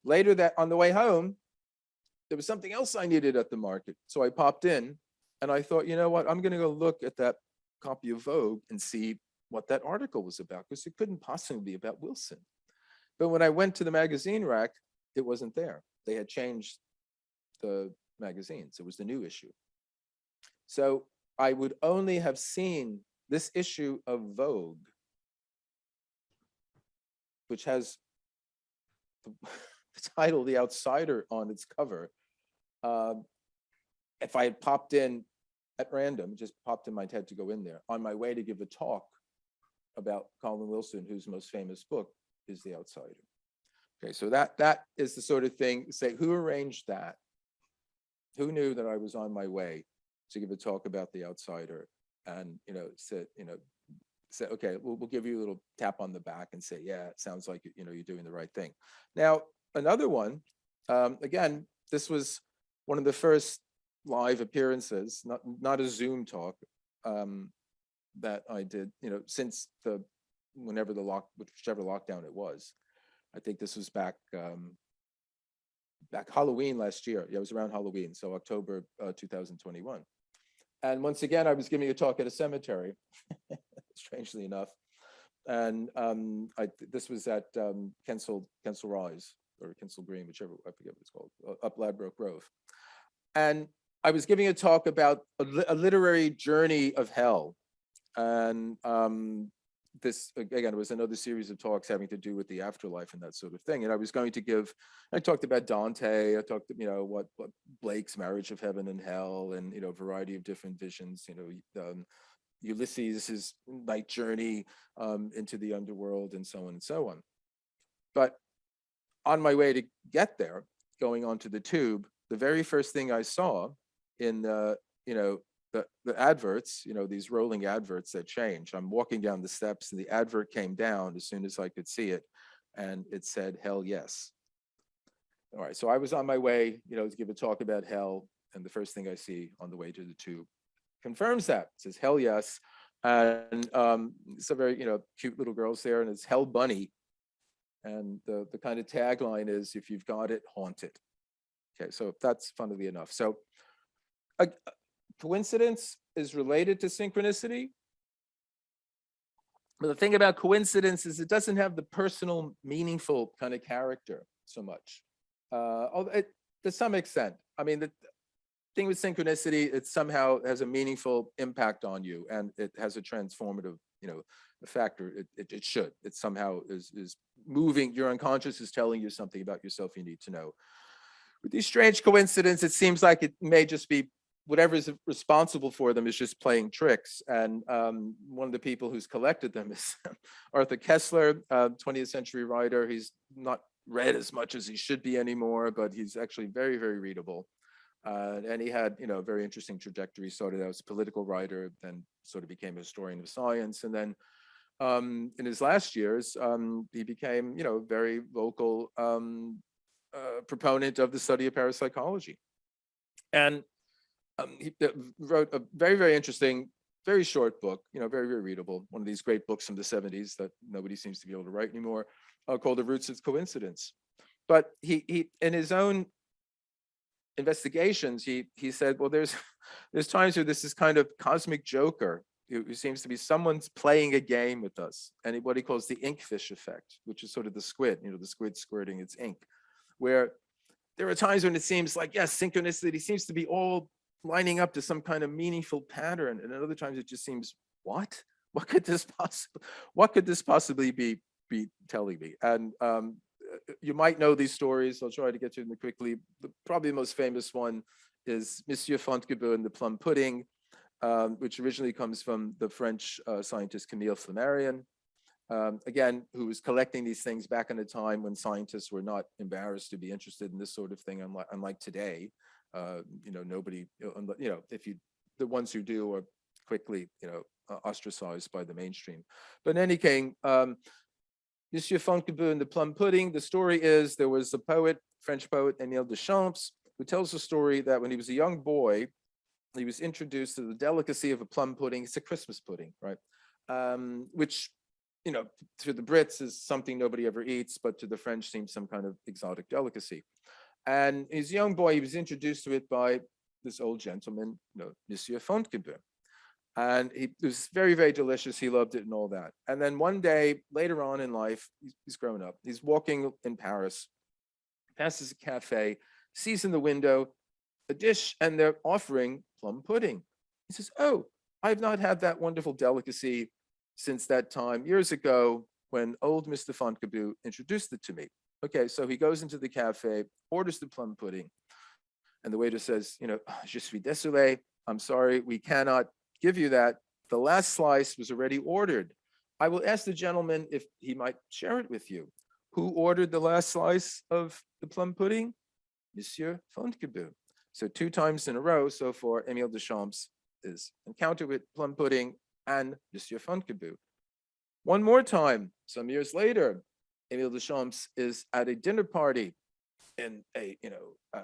[SPEAKER 1] Later that on the way home, there was something else I needed at the market. So I popped in and I thought, you know what, I'm gonna go look at that copy of Vogue and see what that article was about, because it couldn't possibly be about Wilson. But when I went to the magazine rack, it wasn't there. They had changed the magazines. It was the new issue. So I would only have seen this issue of Vogue, which has the title The Outsider on its cover. If I had popped in at random, just popped in my head to go in there on my way to give a talk about Colin Wilson, whose most famous book is The Outsider. Okay, so that is the sort of thing, say, who arranged that? Who knew that I was on my way to give a talk about The Outsider? And, said, say, okay, we'll give you a little tap on the back and say, yeah, it sounds like, you're doing the right thing. Now, another one, again, this was one of the first live appearances, not a Zoom talk, that I did, since whichever lockdown it was. I think this was back Halloween last year. Yeah, it was around Halloween, so October 2021. And once again, I was giving a talk at a cemetery, strangely enough. And this was at Kensal Rise or Kensal Green, whichever, I forget what it's called, up Ladbroke Grove. And I was giving a talk about a literary journey of hell. And this, again, it was another series of talks having to do with the afterlife and that sort of thing. And I talked about Dante, I talked, what Blake's Marriage of Heaven and Hell, and, a variety of different visions, Ulysses' night journey into the underworld, and so on and so on. But on my way to get there, going onto the tube, the very first thing I saw in the adverts, these rolling adverts that change. I'm walking down the steps and the advert came down as soon as I could see it, and it said, "Hell yes." All right, so I was on my way, to give a talk about hell, and the first thing I see on the way to the tube confirms that. It says, "Hell yes." And it's a very, cute little girl's there, and it's Hell Bunny. And the kind of tagline is, "If you've got it, haunt it." Okay, so that's funnily enough. So coincidence is related to synchronicity. But the thing about coincidence is it doesn't have the personal, meaningful kind of character so much. To some extent. I mean, the thing with synchronicity, it somehow has a meaningful impact on you, and it has a transformative, factor. It should. It somehow is moving. Your unconscious is telling you something about yourself you need to know. With these strange coincidences, it seems like it may just be whatever is responsible for them is just playing tricks. And one of the people who's collected them is Arthur Koestler, 20th century writer. He's not read as much as he should be anymore, but he's actually very, very readable. And he had, a very interesting trajectory. Started out as a political writer, then sort of became a historian of science. And then in his last years, he became, very vocal proponent of the study of parapsychology. And he wrote a very, very interesting, very short book, very, very readable, one of these great books from the 70s that nobody seems to be able to write anymore, called The Roots of Coincidence. But he in his own investigations, he said, well, there's times where this is kind of cosmic joker who seems to be someone's playing a game with us, and what he calls the inkfish effect, which is sort of the squid, the squid squirting its ink, where there are times when it seems like, yes, synchronicity seems to be all lining up to some kind of meaningful pattern, and at other times it just seems, what could this possibly be telling me? And you might know these stories. I'll try to get to them quickly. Probably the most famous one is Monsieur Fontgibu and the plum pudding, which originally comes from the French scientist Camille Flammarion, again, who was collecting these things back in a time when scientists were not embarrassed to be interested in this sort of thing, unlike today. Nobody, the ones who do are quickly, ostracized by the mainstream. But in any case, Monsieur Fontgibu and the plum pudding, the story is there was a poet, French poet, Émile Deschamps, who tells the story that when he was a young boy, he was introduced to the delicacy of a plum pudding. It's a Christmas pudding, right? Which, to the Brits is something nobody ever eats, but to the French seems some kind of exotic delicacy. And his young boy, he was introduced to it by this old gentleman, Monsieur Fontgibu. And it was very, very delicious. He loved it and all that. And then one day, later on in life, he's grown up. He's walking in Paris, passes a cafe, sees in the window a dish, and they're offering plum pudding. He says, oh, I've not had that wonderful delicacy since that time years ago when old Mr. Fontgibu introduced it to me. Okay, so he goes into the cafe, orders the plum pudding, and the waiter says, je suis désolé, I'm sorry, we cannot give you that. The last slice was already ordered. I will ask the gentleman if he might share it with you. Who ordered the last slice of the plum pudding? Monsieur Fontgibu. So 2 times in a row, so for Émile Deschamps, is encounter with plum pudding and Monsieur Fontgibu. One more time, some years later, Émile Deschamps is at a dinner party in a, a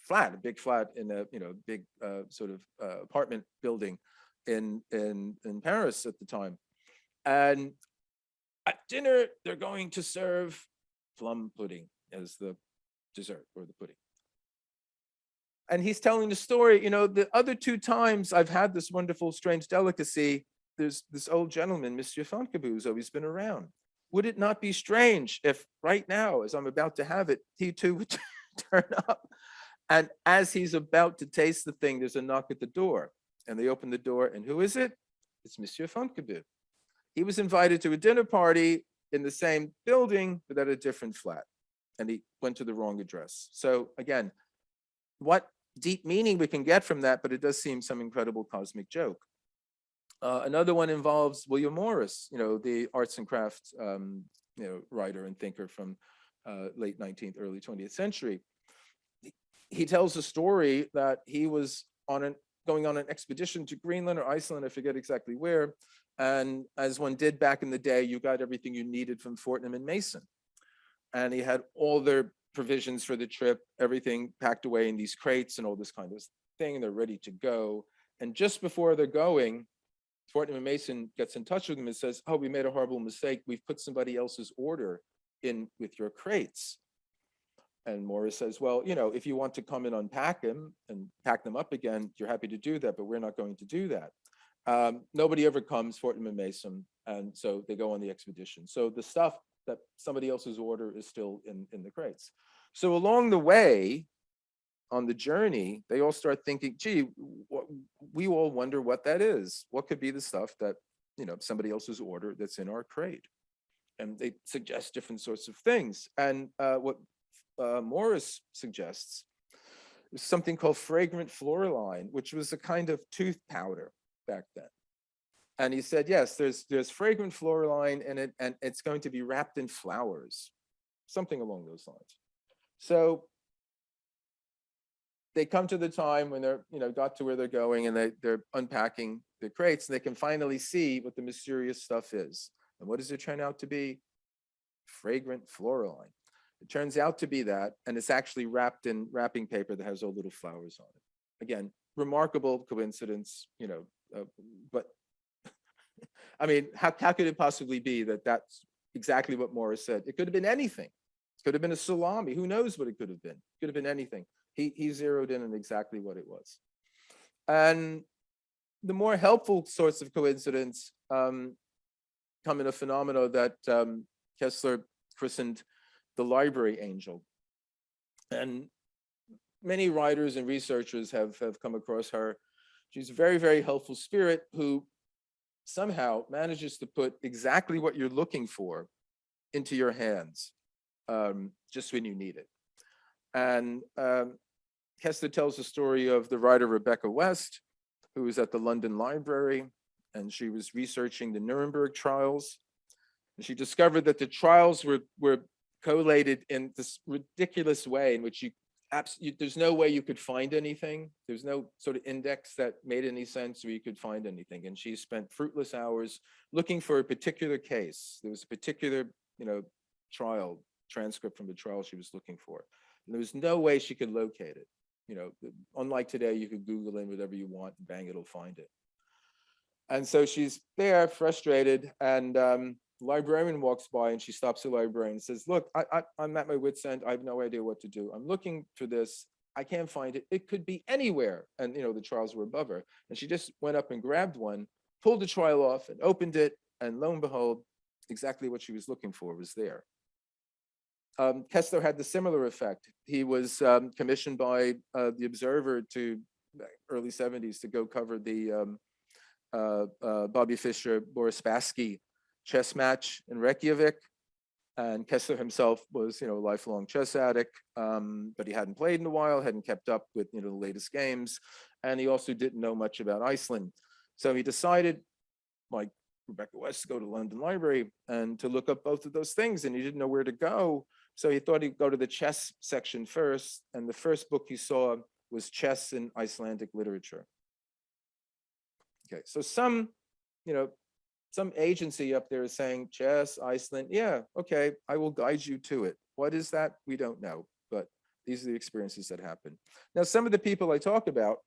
[SPEAKER 1] flat, a big flat in a, big sort of apartment building in Paris at the time. And at dinner, they're going to serve plum pudding as the dessert or the pudding. And he's telling the story, the other two times I've had this wonderful, strange delicacy, there's this old gentleman, Monsieur Fontcabou, who's always been around. Would it not be strange if right now, as I'm about to have it, he too would turn up? And as he's about to taste the thing, there's a knock at the door. And they open the door, and who is it? It's Monsieur Fontcabou. He was invited to a dinner party in the same building, but at a different flat. And he went to the wrong address. So again, what deep meaning we can get from that, but it does seem some incredible cosmic joke. Another one involves William Morris, the arts and crafts, writer and thinker from late 19th, early 20th century. He tells a story that he was going on an expedition to Greenland or Iceland, I forget exactly where. And as one did back in the day, you got everything you needed from Fortnum and Mason. And he had all their provisions for the trip, everything packed away in these crates and all this kind of thing, and they're ready to go. And just before they're going, Fortnum and Mason gets in touch with them and says, oh, we made a horrible mistake. We've put somebody else's order in with your crates. And Morris says, well, if you want to come and unpack them and pack them up again, you're happy to do that, but we're not going to do that. Nobody ever comes, Fortnum and Mason, and so they go on the expedition. So the stuff that somebody else's order is still in the crates. So along the way, on the journey, they all start thinking, gee, we all wonder what that is. What could be the stuff that, somebody else's order that's in our crate? And they suggest different sorts of things. And what Morris suggests is something called fragrant floraline, which was a kind of tooth powder back then. And he said, yes, there's fragrant floraline in it, and it's going to be wrapped in flowers, something along those lines. So they come to the time when they're, got to where they're going, and they're unpacking the crates, and they can finally see what the mysterious stuff is. And what does it turn out to be? Fragrant floraline. It turns out to be that, and it's actually wrapped in wrapping paper that has all little flowers on it. Again, remarkable coincidence, but I mean, how could it possibly be that that's exactly what Morris said? It could have been anything. It could have been a salami. Who knows what it could have been? It could have been anything. He zeroed in on exactly what it was. And the more helpful sorts of coincidence come in a phenomena that Kessler christened the library angel. And many writers and researchers have come across her. She's a very, very helpful spirit who somehow manages to put exactly what you're looking for into your hands just when you need it. And Kessler tells the story of the writer Rebecca West, who was at the London Library, and she was researching the Nuremberg trials. And she discovered that the trials were collated in this ridiculous way in which there's no way you could find anything. There's no sort of index that made any sense where you could find anything. And she spent fruitless hours looking for a particular case. There was a particular, trial transcript from the trial she was looking for. And there was no way she could locate it. Unlike today, you could Google in whatever you want and bang, it'll find it. And so she's there frustrated, and the librarian walks by, and she stops the librarian and says, look, I'm at my wit's end. I have no idea what to do. I'm looking for this. I can't find it. It could be anywhere. And, the trials were above her. And she just went up and grabbed one, pulled the trial off and opened it. And lo and behold, exactly what she was looking for was there. Kessler had the similar effect. He was commissioned by the Observer to early 70s to go cover the Bobby Fischer, Boris Spassky chess match in Reykjavik. And Kessler himself was, a lifelong chess addict, but he hadn't played in a while, hadn't kept up with, the latest games. And he also didn't know much about Iceland. So he decided, like Rebecca West, to go to the London Library and to look up both of those things. And he didn't know where to go. So he thought he'd go to the chess section first. And the first book he saw was Chess in Icelandic Literature. Okay, so some agency up there is saying chess, Iceland. Yeah, okay, I will guide you to it. What is that? We don't know. These are the experiences that happen. Now, some of the people I talk about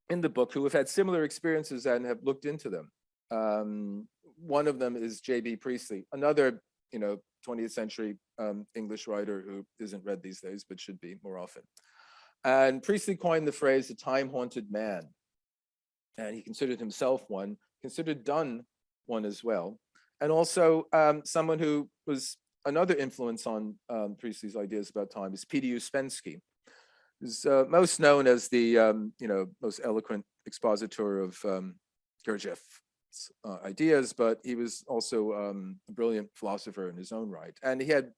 [SPEAKER 1] in the book who have had similar experiences and have looked into them. One of them is J.B. Priestley, another, 20th century English writer who isn't read these days, but should be more often. And Priestley coined the phrase "a time-haunted man," and he considered himself one, considered Dunne one as well, and also someone who was another influence on Priestley's ideas about time is P.D. Ouspensky, who's most known as the most eloquent expositor of Gurdjieff's ideas, but he was also a brilliant philosopher in his own right, and he had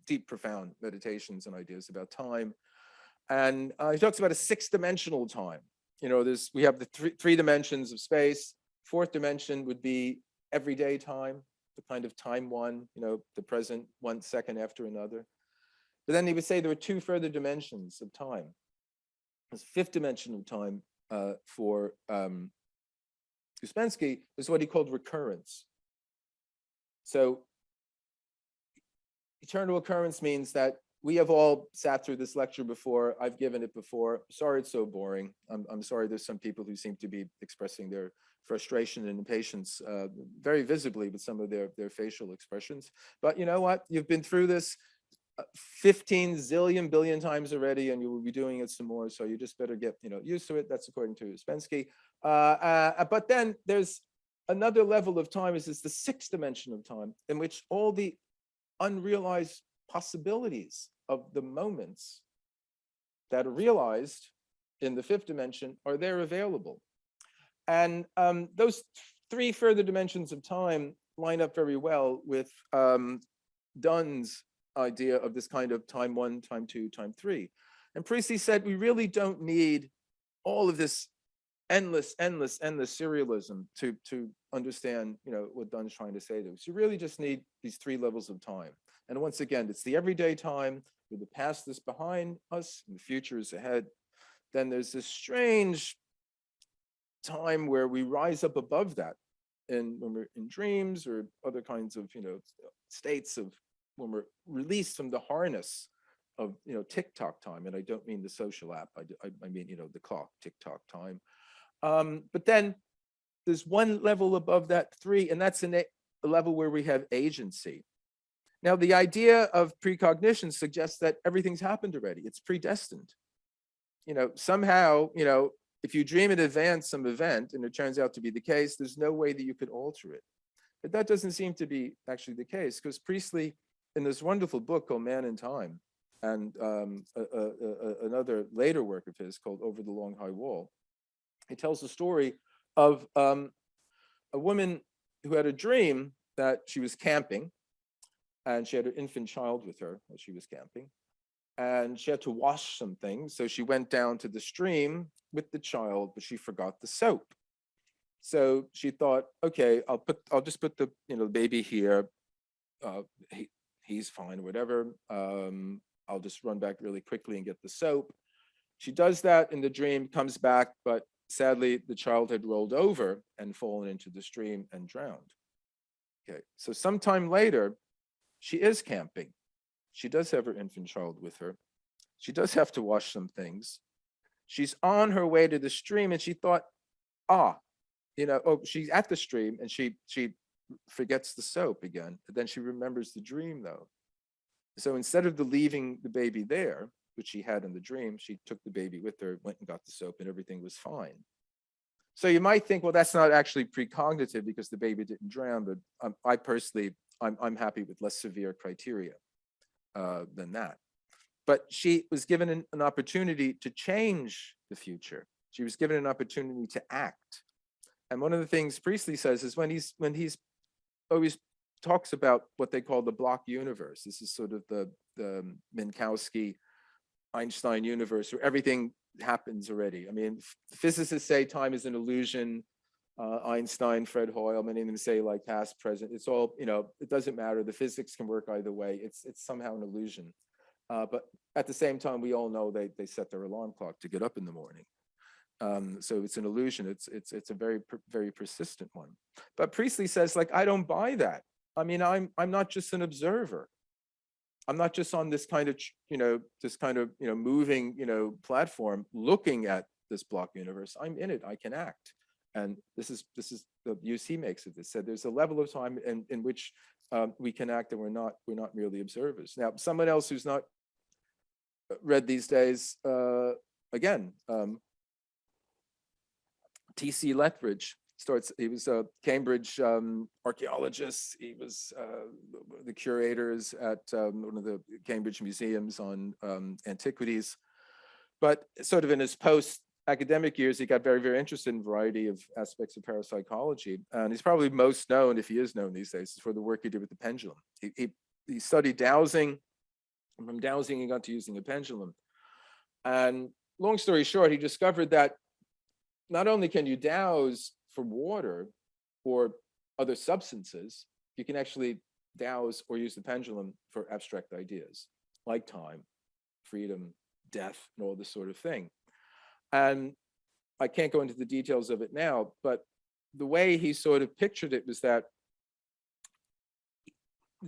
[SPEAKER 1] deep, profound meditations and ideas about time. And he talks about a six-dimensional time. We have the three dimensions of space. Fourth dimension would be everyday time, the kind of time one, the present 1 second after another. But then he would say there are two further dimensions of time. This fifth dimension of time for Ouspensky is what he called recurrence. So eternal occurrence means that we have all sat through this lecture before. I've given it before. Sorry it's so boring. I'm sorry there's some people who seem to be expressing their frustration and impatience very visibly with some of their facial expressions. But you know what? You've been through this 15 zillion billion times already, and you will be doing it some more. So you just better get used to it. That's according to Ouspensky. But then there's another level of time. Is the sixth dimension of time, in which all the unrealized possibilities of the moments that are realized in the fifth dimension are there available. And those three further dimensions of time line up very well with Dunne's idea of this kind of time one, time two, time three. And Priestley said, we really don't need all of this endless serialism to understand, what Dunne's trying to say to us. You really just need these three levels of time. And once again, it's the everyday time, where the past is behind us and the future is ahead. Then there's this strange time where we rise up above that, and when we're in dreams or other kinds of, states of when we're released from the harness of, TikTok time. And I don't mean the social app. I mean, the clock, TikTok time. But then there's one level above that, three, and that's a level where we have agency. Now, the idea of precognition suggests that everything's happened already. It's predestined. Somehow, if you dream in advance some event and it turns out to be the case, there's no way that you could alter it. But that doesn't seem to be actually the case, because Priestley, in this wonderful book called Man in Time, and another later work of his called Over the Long High Wall, he tells the story of a woman who had a dream that she was camping, and she had her infant child with her while she was camping, and she had to wash some things. So she went down to the stream with the child, but she forgot the soap. So she thought, okay, I'll just put the baby here. He's fine, whatever. I'll just run back really quickly and get the soap. She does that in the dream, comes back, but sadly the child had rolled over and fallen into the stream and drowned. Okay, so sometime later, she is camping. She does have her infant child with her. She does have to wash some things. She's on her way to the stream, and she thought, she's at the stream, and she forgets the soap again. But then she remembers the dream, though. So instead of leaving the baby there, which she had in the dream, she took the baby with her, went and got the soap, and everything was fine. So you might think, well, that's not actually precognitive because the baby didn't drown, but I personally, I'm happy with less severe criteria than that. But she was given an opportunity to change the future. She was given an opportunity to act. And one of the things Priestley says is when he's always talks about what they call the block universe. This is sort of the Minkowski Einstein universe where everything happens already. I mean, physicists say time is an illusion. Einstein, Fred Hoyle, many of them say like past, present. It's all, it doesn't matter. The physics can work either way. It's somehow an illusion. But at the same time, we all know they set their alarm clock to get up in the morning. So it's an illusion. It's a very, very persistent one. But Priestley says, like, I don't buy that. I mean, I'm not just an observer. I'm not just on this kind of, moving, platform looking at this block universe. I'm in it. I can act. And this is the use he makes of this. Said there's a level of time in which we can act, and we're not merely observers. Now, someone else who's not read these days, again, T.C. Lethbridge. He was a Cambridge archaeologist. He was the curators at one of the Cambridge museums on antiquities. But sort of in his post-academic years, he got very, very interested in a variety of aspects of parapsychology. And he's probably most known, if he is known these days, for the work he did with the pendulum. He studied dowsing, and from dowsing, he got to using a pendulum. And long story short, he discovered that not only can you dowse for water or other substances, you can actually dowse or use the pendulum for abstract ideas like time, freedom, death, and all this sort of thing. And I can't go into the details of it now, but the way he sort of pictured it was that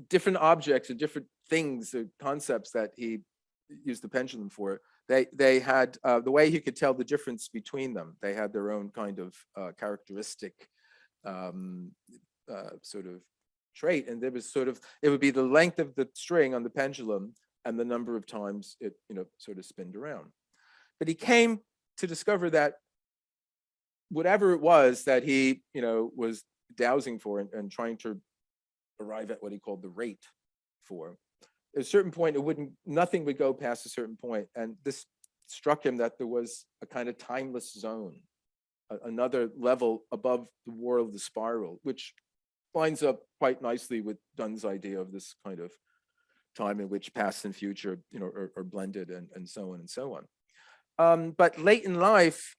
[SPEAKER 1] different objects and different things or concepts that he used the pendulum for, they had the way he could tell the difference between them. They had their own kind of characteristic sort of trait, and there was it would be the length of the string on the pendulum and the number of times it sort of spinned around. But he came to discover that whatever it was that he was dowsing for and trying to arrive at what he called the rate for, at a certain point, nothing would go past a certain point. And this struck him that there was a kind of timeless zone, another level above the war of the spiral, which lines up quite nicely with Dunne's idea of this kind of time in which past and future, are blended and so on and so on. But late in life,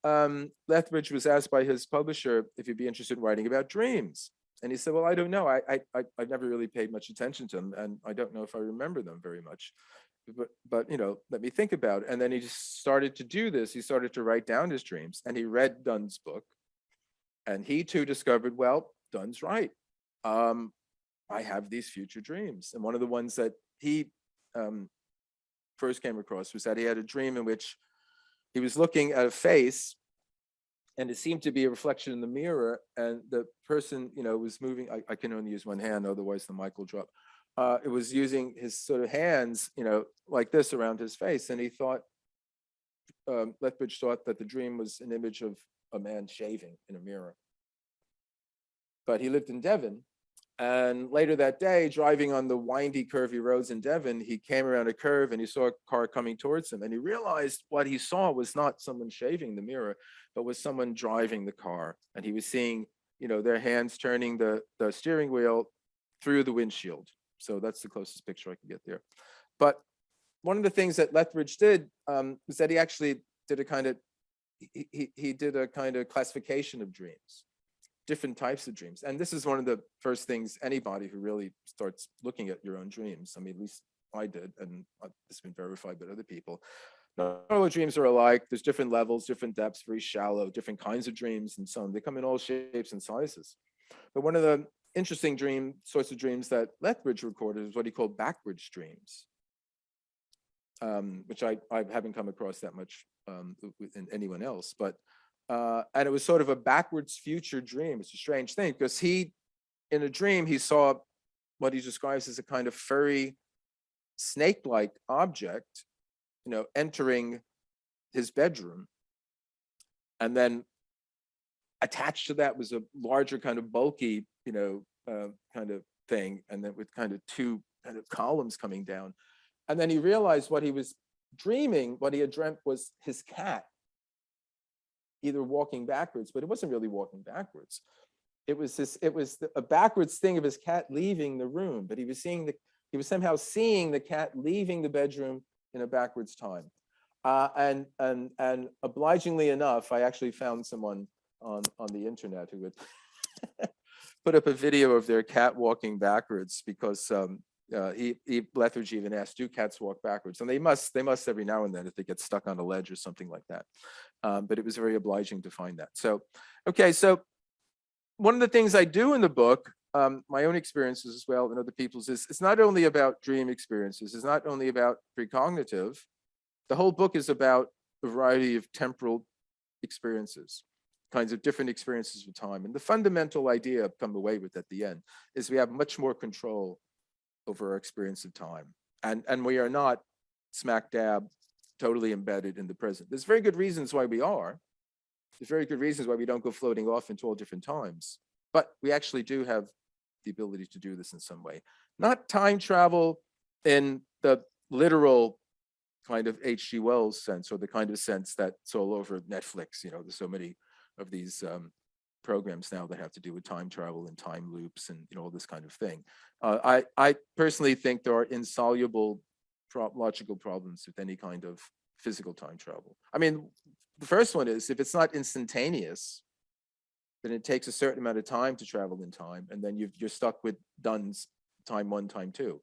[SPEAKER 1] Lethbridge was asked by his publisher if he'd be interested in writing about dreams. And he said, well, I don't know. I've never really paid much attention to them, and I don't know if I remember them very much. But let me think about it. And then he just started to do this. He started to write down his dreams, and he read Dunne's book. And he too discovered, well, Dunne's right. I have these future dreams. And one of the ones that he first came across was that he had a dream in which he was looking at a face, and it seemed to be a reflection in the mirror, and the person, was moving. I can only use one hand, otherwise the mic will drop. It was using his sort of hands, like this around his face. And he thought, Lethbridge thought that the dream was an image of a man shaving in a mirror. But he lived in Devon. And later that day, driving on the windy, curvy roads in Devon, he came around a curve and he saw a car coming towards him. And he realized what he saw was not someone shaving the mirror, but was someone driving the car. And he was seeing, their hands turning the steering wheel through the windshield. So that's the closest picture I can get there. But one of the things that Lethbridge did was that he actually did he did a kind of classification of dreams, different types of dreams. And this is one of the first things anybody who really starts looking at your own dreams, I mean, at least I did, and it's been verified by other people. Not all the dreams are alike. There's different levels, different depths, very shallow, different kinds of dreams, and so on. They come in all shapes and sizes. But one of the interesting sorts of dreams that Lethbridge recorded is what he called backwards dreams, which I haven't come across that much in anyone else. But and it was sort of a backwards future dream. It's a strange thing because in a dream, he saw what he describes as a kind of furry, snake-like object, entering his bedroom. And then attached to that was a larger kind of bulky, kind of thing. And then with kind of two kind of columns coming down. And then he realized what he was dreaming, what he had dreamt was his cat, either walking backwards, but it wasn't really walking backwards. It was a backwards thing of his cat leaving the room, but he was somehow seeing the cat leaving the bedroom in a backwards time. And obligingly enough, I actually found someone on the internet who would put up a video of their cat walking backwards because Lethbridge even asked, do cats walk backwards? And they must every now and then if they get stuck on a ledge or something like that. But it was very obliging to find that. So, okay, so one of the things I do in the book my own experiences as well and other people's is it's not only about dream experiences, it's not only about precognitive. The whole book is about a variety of temporal experiences, kinds of different experiences of time. And the fundamental idea I've come away with at the end is we have much more control over our experience of time. And we are not smack dab, totally embedded in the present. There's very good reasons why we are. There's very good reasons why we don't go floating off into all different times. But we actually do have the ability to do this in some way. Not time travel in the literal kind of H.G. Wells sense, or the kind of sense that's all over Netflix. You know, there's so many of these programs now that have to do with time travel and time loops and, you know, all this kind of thing. I personally think there are insoluble logical problems with any kind of physical time travel. I mean, the first one is if it's not instantaneous, then it takes a certain amount of time to travel in time, and then you're stuck with Dunne's time one, time two.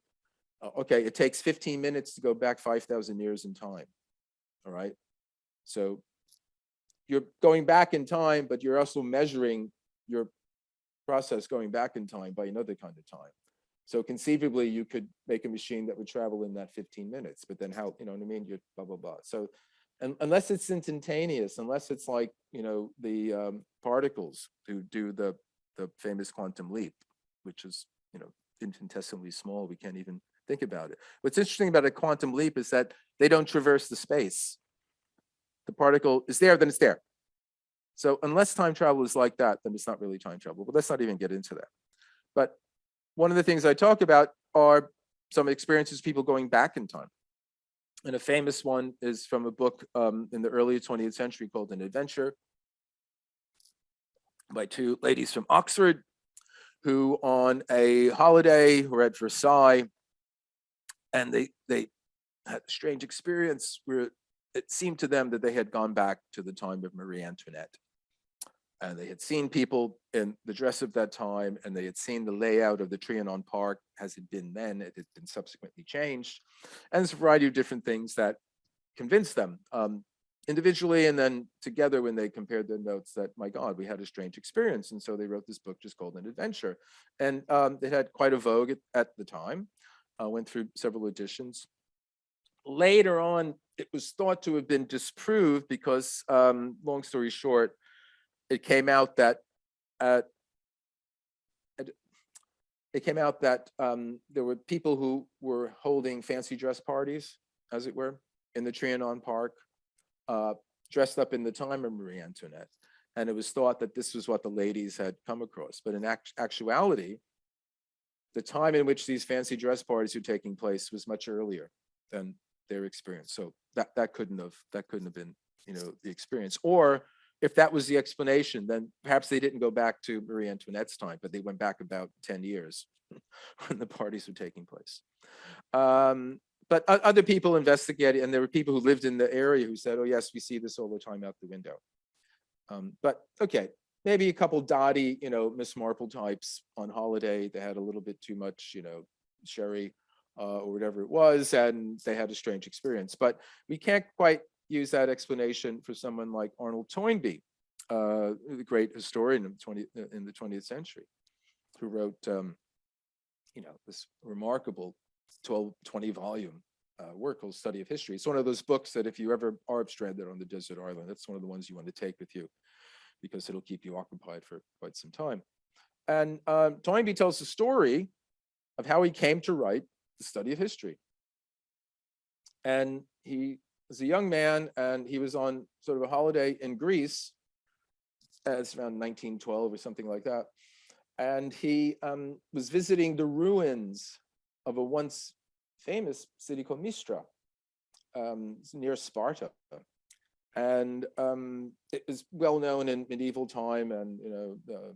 [SPEAKER 1] Okay, it takes 15 minutes to go back 5,000 years in time. All right, so you're going back in time, but you're also measuring your process going back in time by another kind of time. So conceivably, you could make a machine that would travel in that 15 minutes, but then how, you know what I mean? You're blah, blah, blah. So unless it's instantaneous, unless it's like, you know, the particles who do the famous quantum leap, which is, you know, infinitesimally small, we can't even think about it. What's interesting about a quantum leap is that they don't traverse the space. The particle is there, then it's there. So unless time travel is like that, then it's not really time travel. But let's not even get into that. But one of the things I talk about are some experiences of people going back in time. And a famous one is from a book in the early 20th century called An Adventure by two ladies from Oxford who on a holiday were at Versailles, and they had a strange experience where it seemed to them that they had gone back to the time of Marie Antoinette. And they had seen people in the dress of that time, and they had seen the layout of the Trianon Park as it had been then. It had been subsequently changed. And there's a variety of different things that convinced them individually and then together when they compared their notes that, my God, we had a strange experience. And so they wrote this book just called An Adventure. And it had quite a vogue at the time, went through several editions. Later on, it was thought to have been disproved because, long story short, it came out that there were people who were holding fancy dress parties, as it were, in the Trianon Park, dressed up in the time of Marie Antoinette. And it was thought that this was what the ladies had come across. But in actuality, the time in which these fancy dress parties were taking place was much earlier than their experience. So that couldn't have been, you know, the experience. Or if that was the explanation, then perhaps they didn't go back to Marie Antoinette's time, but they went back about 10 years when the parties were taking place. But other people investigated, and there were people who lived in the area who said, oh yes, we see this all the time out the window. But okay, maybe a couple dotty, you know, Miss Marple types on holiday, they had a little bit too much, you know, sherry or whatever it was, and they had a strange experience. But we can't quite use that explanation for someone like Arnold Toynbee, the great historian in the 20th century, who wrote, you know, this remarkable 20 volume work called Study of History. It's one of those books that if you ever are stranded on the desert island, that's one of the ones you want to take with you because it'll keep you occupied for quite some time. And Toynbee tells the story of how he came to write the Study of History. And he was a young man, and he was on sort of a holiday in Greece. It's around 1912 or something like that. And he was visiting the ruins of a once famous city called Mistra, near Sparta. And it was well known in medieval time, and, you know,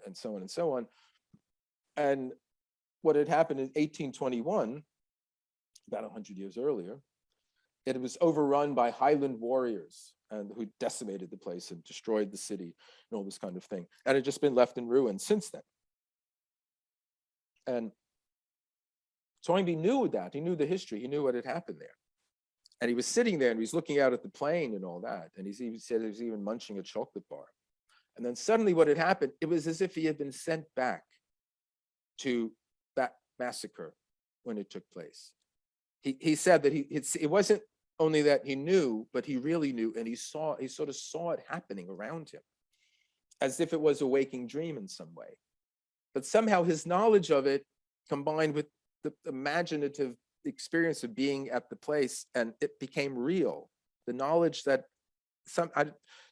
[SPEAKER 1] and so on and so on. And what had happened in 1821, about 100 years earlier, it was overrun by Highland warriors and who decimated the place and destroyed the city and all this kind of thing. And it had just been left in ruins since then. And Toynbee knew that. He knew the history. He knew what had happened there. And he was sitting there and he was looking out at the plain and all that. And he said he was even munching a chocolate bar. And then suddenly what had happened, it was as if he had been sent back to that massacre when it took place. He said that it wasn't only that he knew, but he really knew, and he sort of saw it happening around him, as if it was a waking dream in some way. But somehow his knowledge of it combined with the imaginative experience of being at the place, and it became real. The knowledge that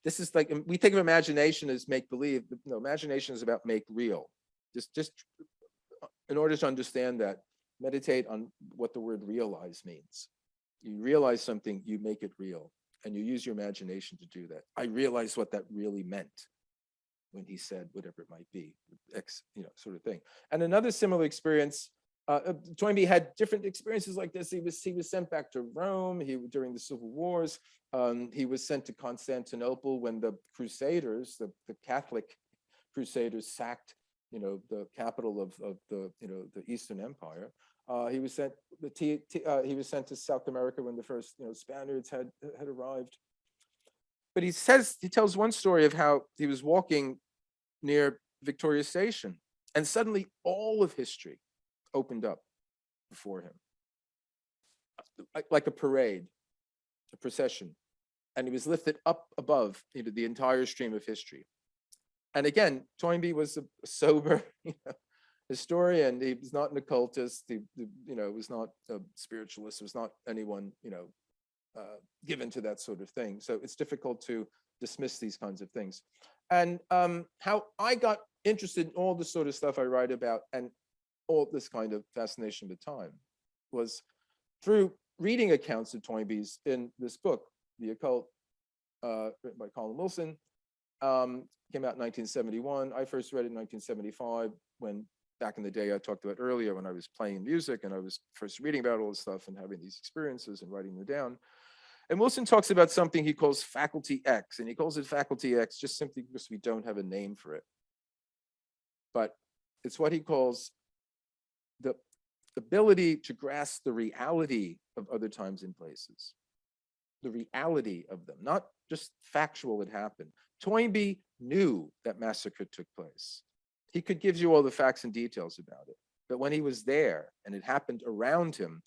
[SPEAKER 1] this is like, we think of imagination as make believe. No, imagination is about make real. Just in order to understand that, meditate on what the word realize means. You realize something, you make it real, and you use your imagination to do that. I realized what that really meant when he said whatever it might be, sort of thing. And another similar experience, Toynbee had different experiences like this. He was sent back to Rome during the Civil Wars. He was sent to Constantinople when the Crusaders, the Catholic Crusaders, sacked, the capital of the Eastern Empire. He was sent to South America when the first Spaniards had arrived. But he tells one story of how he was walking near Victoria Station, and suddenly all of history opened up before him, like a parade, a procession, and he was lifted up above the entire stream of history. And again, Toynbee was a sober historian. He was not an occultist. He was not a spiritualist. Was not anyone given to that sort of thing. So it's difficult to dismiss these kinds of things. And how I got interested in all the sort of stuff I write about and all this kind of fascination with time was through reading accounts of Toynbee's in this book, The Occult, written by Colin Wilson. Came out in 1971. I first read it in 1975 when, back in the day I talked about earlier, when I was playing music and I was first reading about all this stuff and having these experiences and writing them down. And Wilson talks about something he calls Faculty X, and he calls it Faculty X just simply because we don't have a name for it. But it's what he calls the ability to grasp the reality of other times and places. The reality of them, not just factual it happened. Toynbee knew that massacre took place. He could give you all the facts and details about it. But when he was there and it happened around him,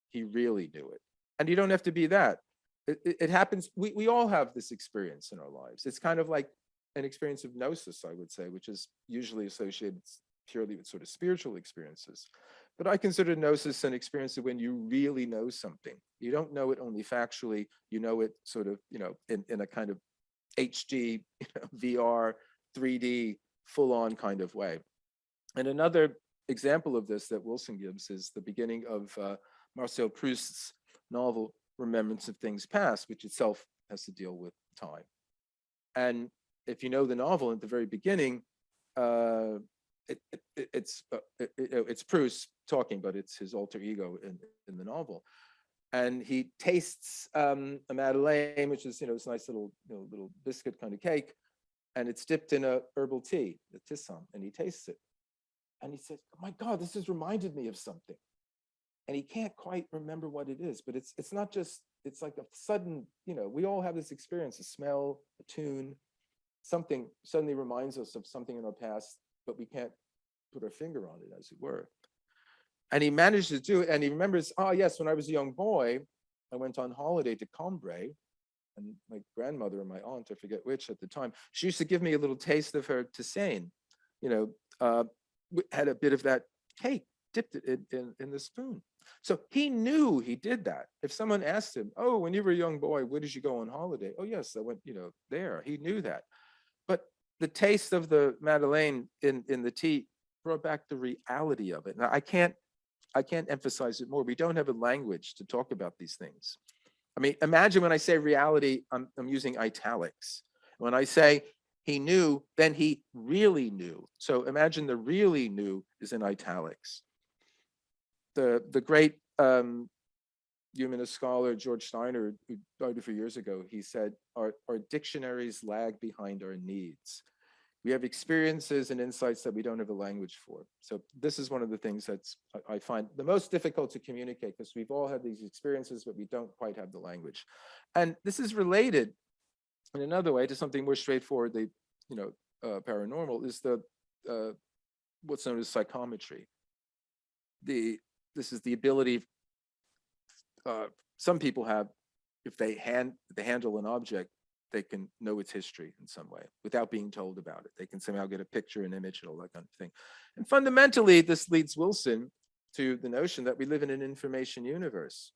[SPEAKER 1] he really knew it. And you don't have to be that. It happens, we all have this experience in our lives. It's kind of like an experience of gnosis, I would say, which is usually associated purely with sort of spiritual experiences. But I consider gnosis an experience of when you really know something. You don't know it only factually, you know it sort of, in a kind of HD, VR, 3D, full-on kind of way. And another example of this that Wilson gives is the beginning of Marcel Proust's novel, Remembrance of Things Past, which itself has to deal with time. And if you know the novel at the very beginning, it's Proust talking, but it's his alter ego in the novel. And he tastes a Madeleine, which is this nice little little biscuit kind of cake, and it's dipped in a herbal tea, the tisane, and he tastes it, and he says, "Oh my God, this has reminded me of something." And he can't quite remember what it is, but it's not just, it's like a sudden, we all have this experience, a smell, a tune, something suddenly reminds us of something in our past, but we can't put our finger on it, as it were. And he managed to do it, and he remembers, oh yes, when I was a young boy, I went on holiday to Cambrai, and my grandmother or my aunt, I forget which at the time, she used to give me a little taste of her tisane, had a bit of that cake, dipped it in the spoon. So he knew he did that. If someone asked him, oh, when you were a young boy, where did you go on holiday? Oh yes, I went, there. He knew that. But the taste of the Madeleine in the tea brought back the reality of it. Now, I can't emphasize it more. We don't have a language to talk about these things. I mean, imagine when I say reality, I'm using italics. When I say he knew, then he really knew. So imagine the really knew is in italics. The great humanist scholar George Steiner, who died a few years ago, he said, our dictionaries lag behind our needs. We have experiences and insights that we don't have a language for. So this is one of the things that's, I find the most difficult to communicate, because we've all had these experiences, but we don't quite have the language. And this is related in another way to something more straightforward, paranormal, is the what's known as psychometry. This is the ability some people have, if they handle an object, they can know its history in some way without being told about it. They can somehow get a picture, an image, and all that kind of thing. And fundamentally, this leads Wilson to the notion that we live in an information universe.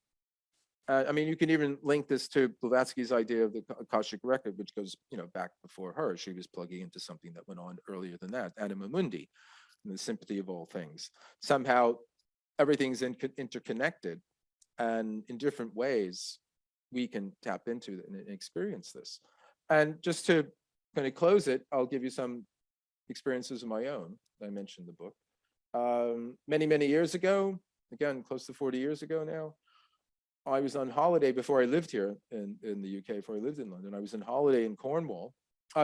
[SPEAKER 1] I mean, you can even link this to Blavatsky's idea of the Akashic record, which goes, back before her. She was plugging into something that went on earlier than that, Anima Mundi, and the sympathy of all things. Somehow, everything's interconnected, and in different ways, we can tap into it and experience this. And just to kind of close it, I'll give you some experiences of my own. I mentioned the book. Many, many years ago, again, close to 40 years ago now, I was on holiday before I lived here in the UK, before I lived in London. I was on holiday in Cornwall.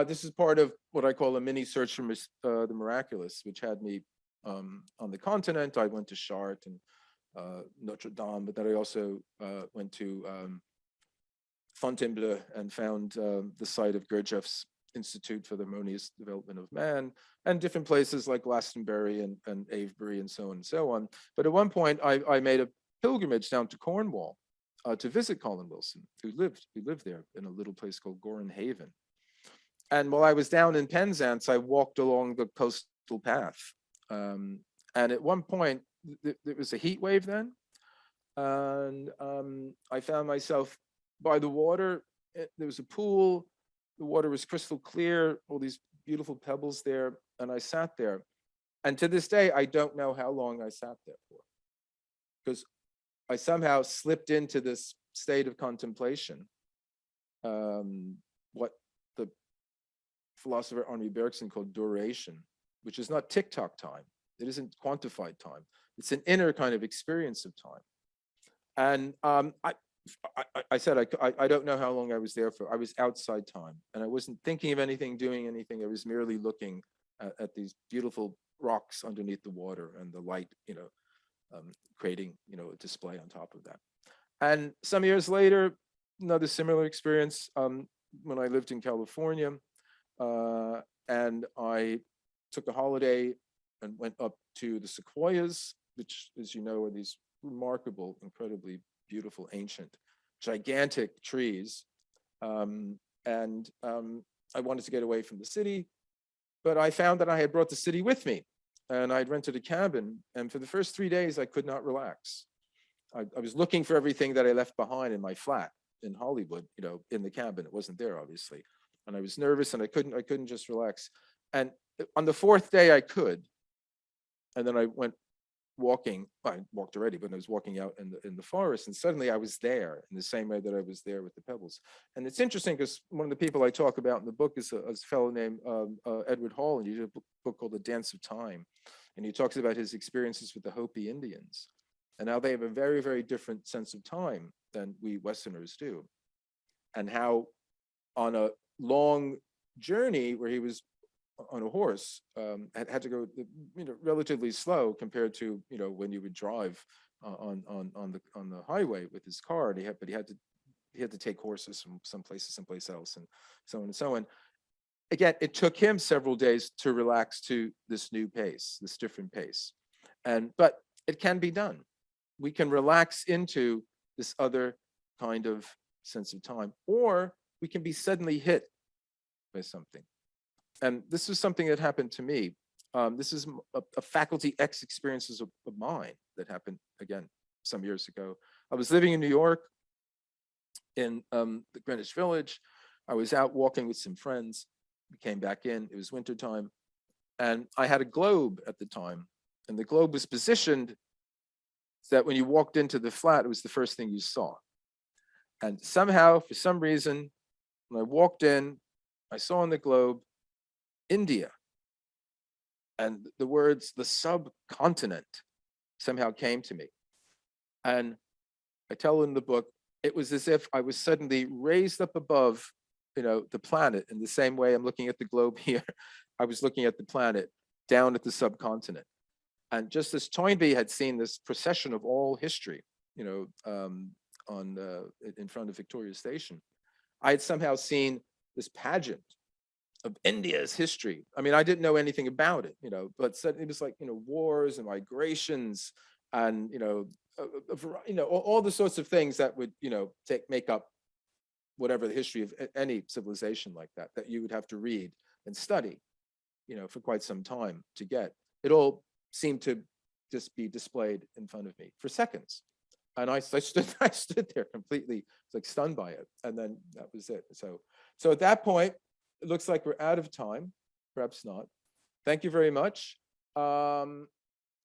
[SPEAKER 1] This is part of what I call a mini search for the miraculous, which had me on the continent. I went to Chartres and Notre Dame, but then I also went to Fontainebleau and found the site of Gurdjieff's Institute for the Harmonious Development of Man, and different places like Glastonbury and Avebury and so on and so on. But at one point, I made a pilgrimage down to Cornwall to visit Colin Wilson, who lived there in a little place called Goran Haven. And while I was down in Penzance, I walked along the coastal path. And at one point, there was a heat wave then. And I found myself by the water. There was a pool. The water was crystal clear, all these beautiful pebbles there. And I sat there. And to this day, I don't know how long I sat there for, because I somehow slipped into this state of contemplation, what the philosopher Henri Bergson called duration, which is not tick-tock time. It isn't quantified time. It's an inner kind of experience of time. And I said, I don't know how long I was there for. I was outside time, and I wasn't thinking of anything, doing anything. I was merely looking at these beautiful rocks underneath the water and the light, creating, a display on top of that. And some years later, another similar experience when I lived in California, and I took a holiday and went up to the sequoias, which, as you know, are these remarkable, incredibly beautiful, ancient, gigantic trees. And I wanted to get away from the city, but I found that I had brought the city with me, and I'd rented a cabin. And for the first 3 days, I could not relax. I was looking for everything that I left behind in my flat in Hollywood, in the cabin. It wasn't there, obviously. And I was nervous, and I couldn't just relax. And on the 4th day, I could. And then I went walking. I walked already, but I was walking out in the forest, and suddenly I was there in the same way that I was there with the pebbles. And it's interesting because one of the people I talk about in the book is a fellow named Edward Hall, and he did a book called The Dance of Time. And he talks about his experiences with the Hopi Indians and how they have a very, very different sense of time than we Westerners do. And how on a long journey where he was on a horse, had to go, relatively slow compared to, when you would drive on the highway with his car. And he had to take horses from some place to someplace else, and so on and so on. Again, it took him several days to relax to this new pace, this different pace. But it can be done. We can relax into this other kind of sense of time, or we can be suddenly hit by something. And this was something that happened to me. This is a faculty X experiences of mine that happened, again, some years ago. I was living in New York in the Greenwich Village. I was out walking with some friends. We came back in, it was wintertime. And I had a globe at the time. And the globe was positioned so that when you walked into the flat, it was the first thing you saw. And somehow, for some reason, when I walked in, I saw on the globe, India. And the words, the subcontinent, somehow came to me. And I tell in the book, it was as if I was suddenly raised up above, the planet, in the same way I'm looking at the globe here. I was looking at the planet down at the subcontinent. And just as Toynbee had seen this procession of all history, in front of Victoria Station, I had somehow seen this pageant of India's history. I mean, I didn't know anything about it, you know, but suddenly it was like, you know, wars and migrations and, you know, all the sorts of things that would, you know, make up whatever the history of any civilization like that, that you would have to read and study, you know, for quite some time to get. It all seemed to just be displayed in front of me for seconds. And I stood there completely like stunned by it. And then that was it. So at that point, it looks like we're out of time. Perhaps not. Thank you very much.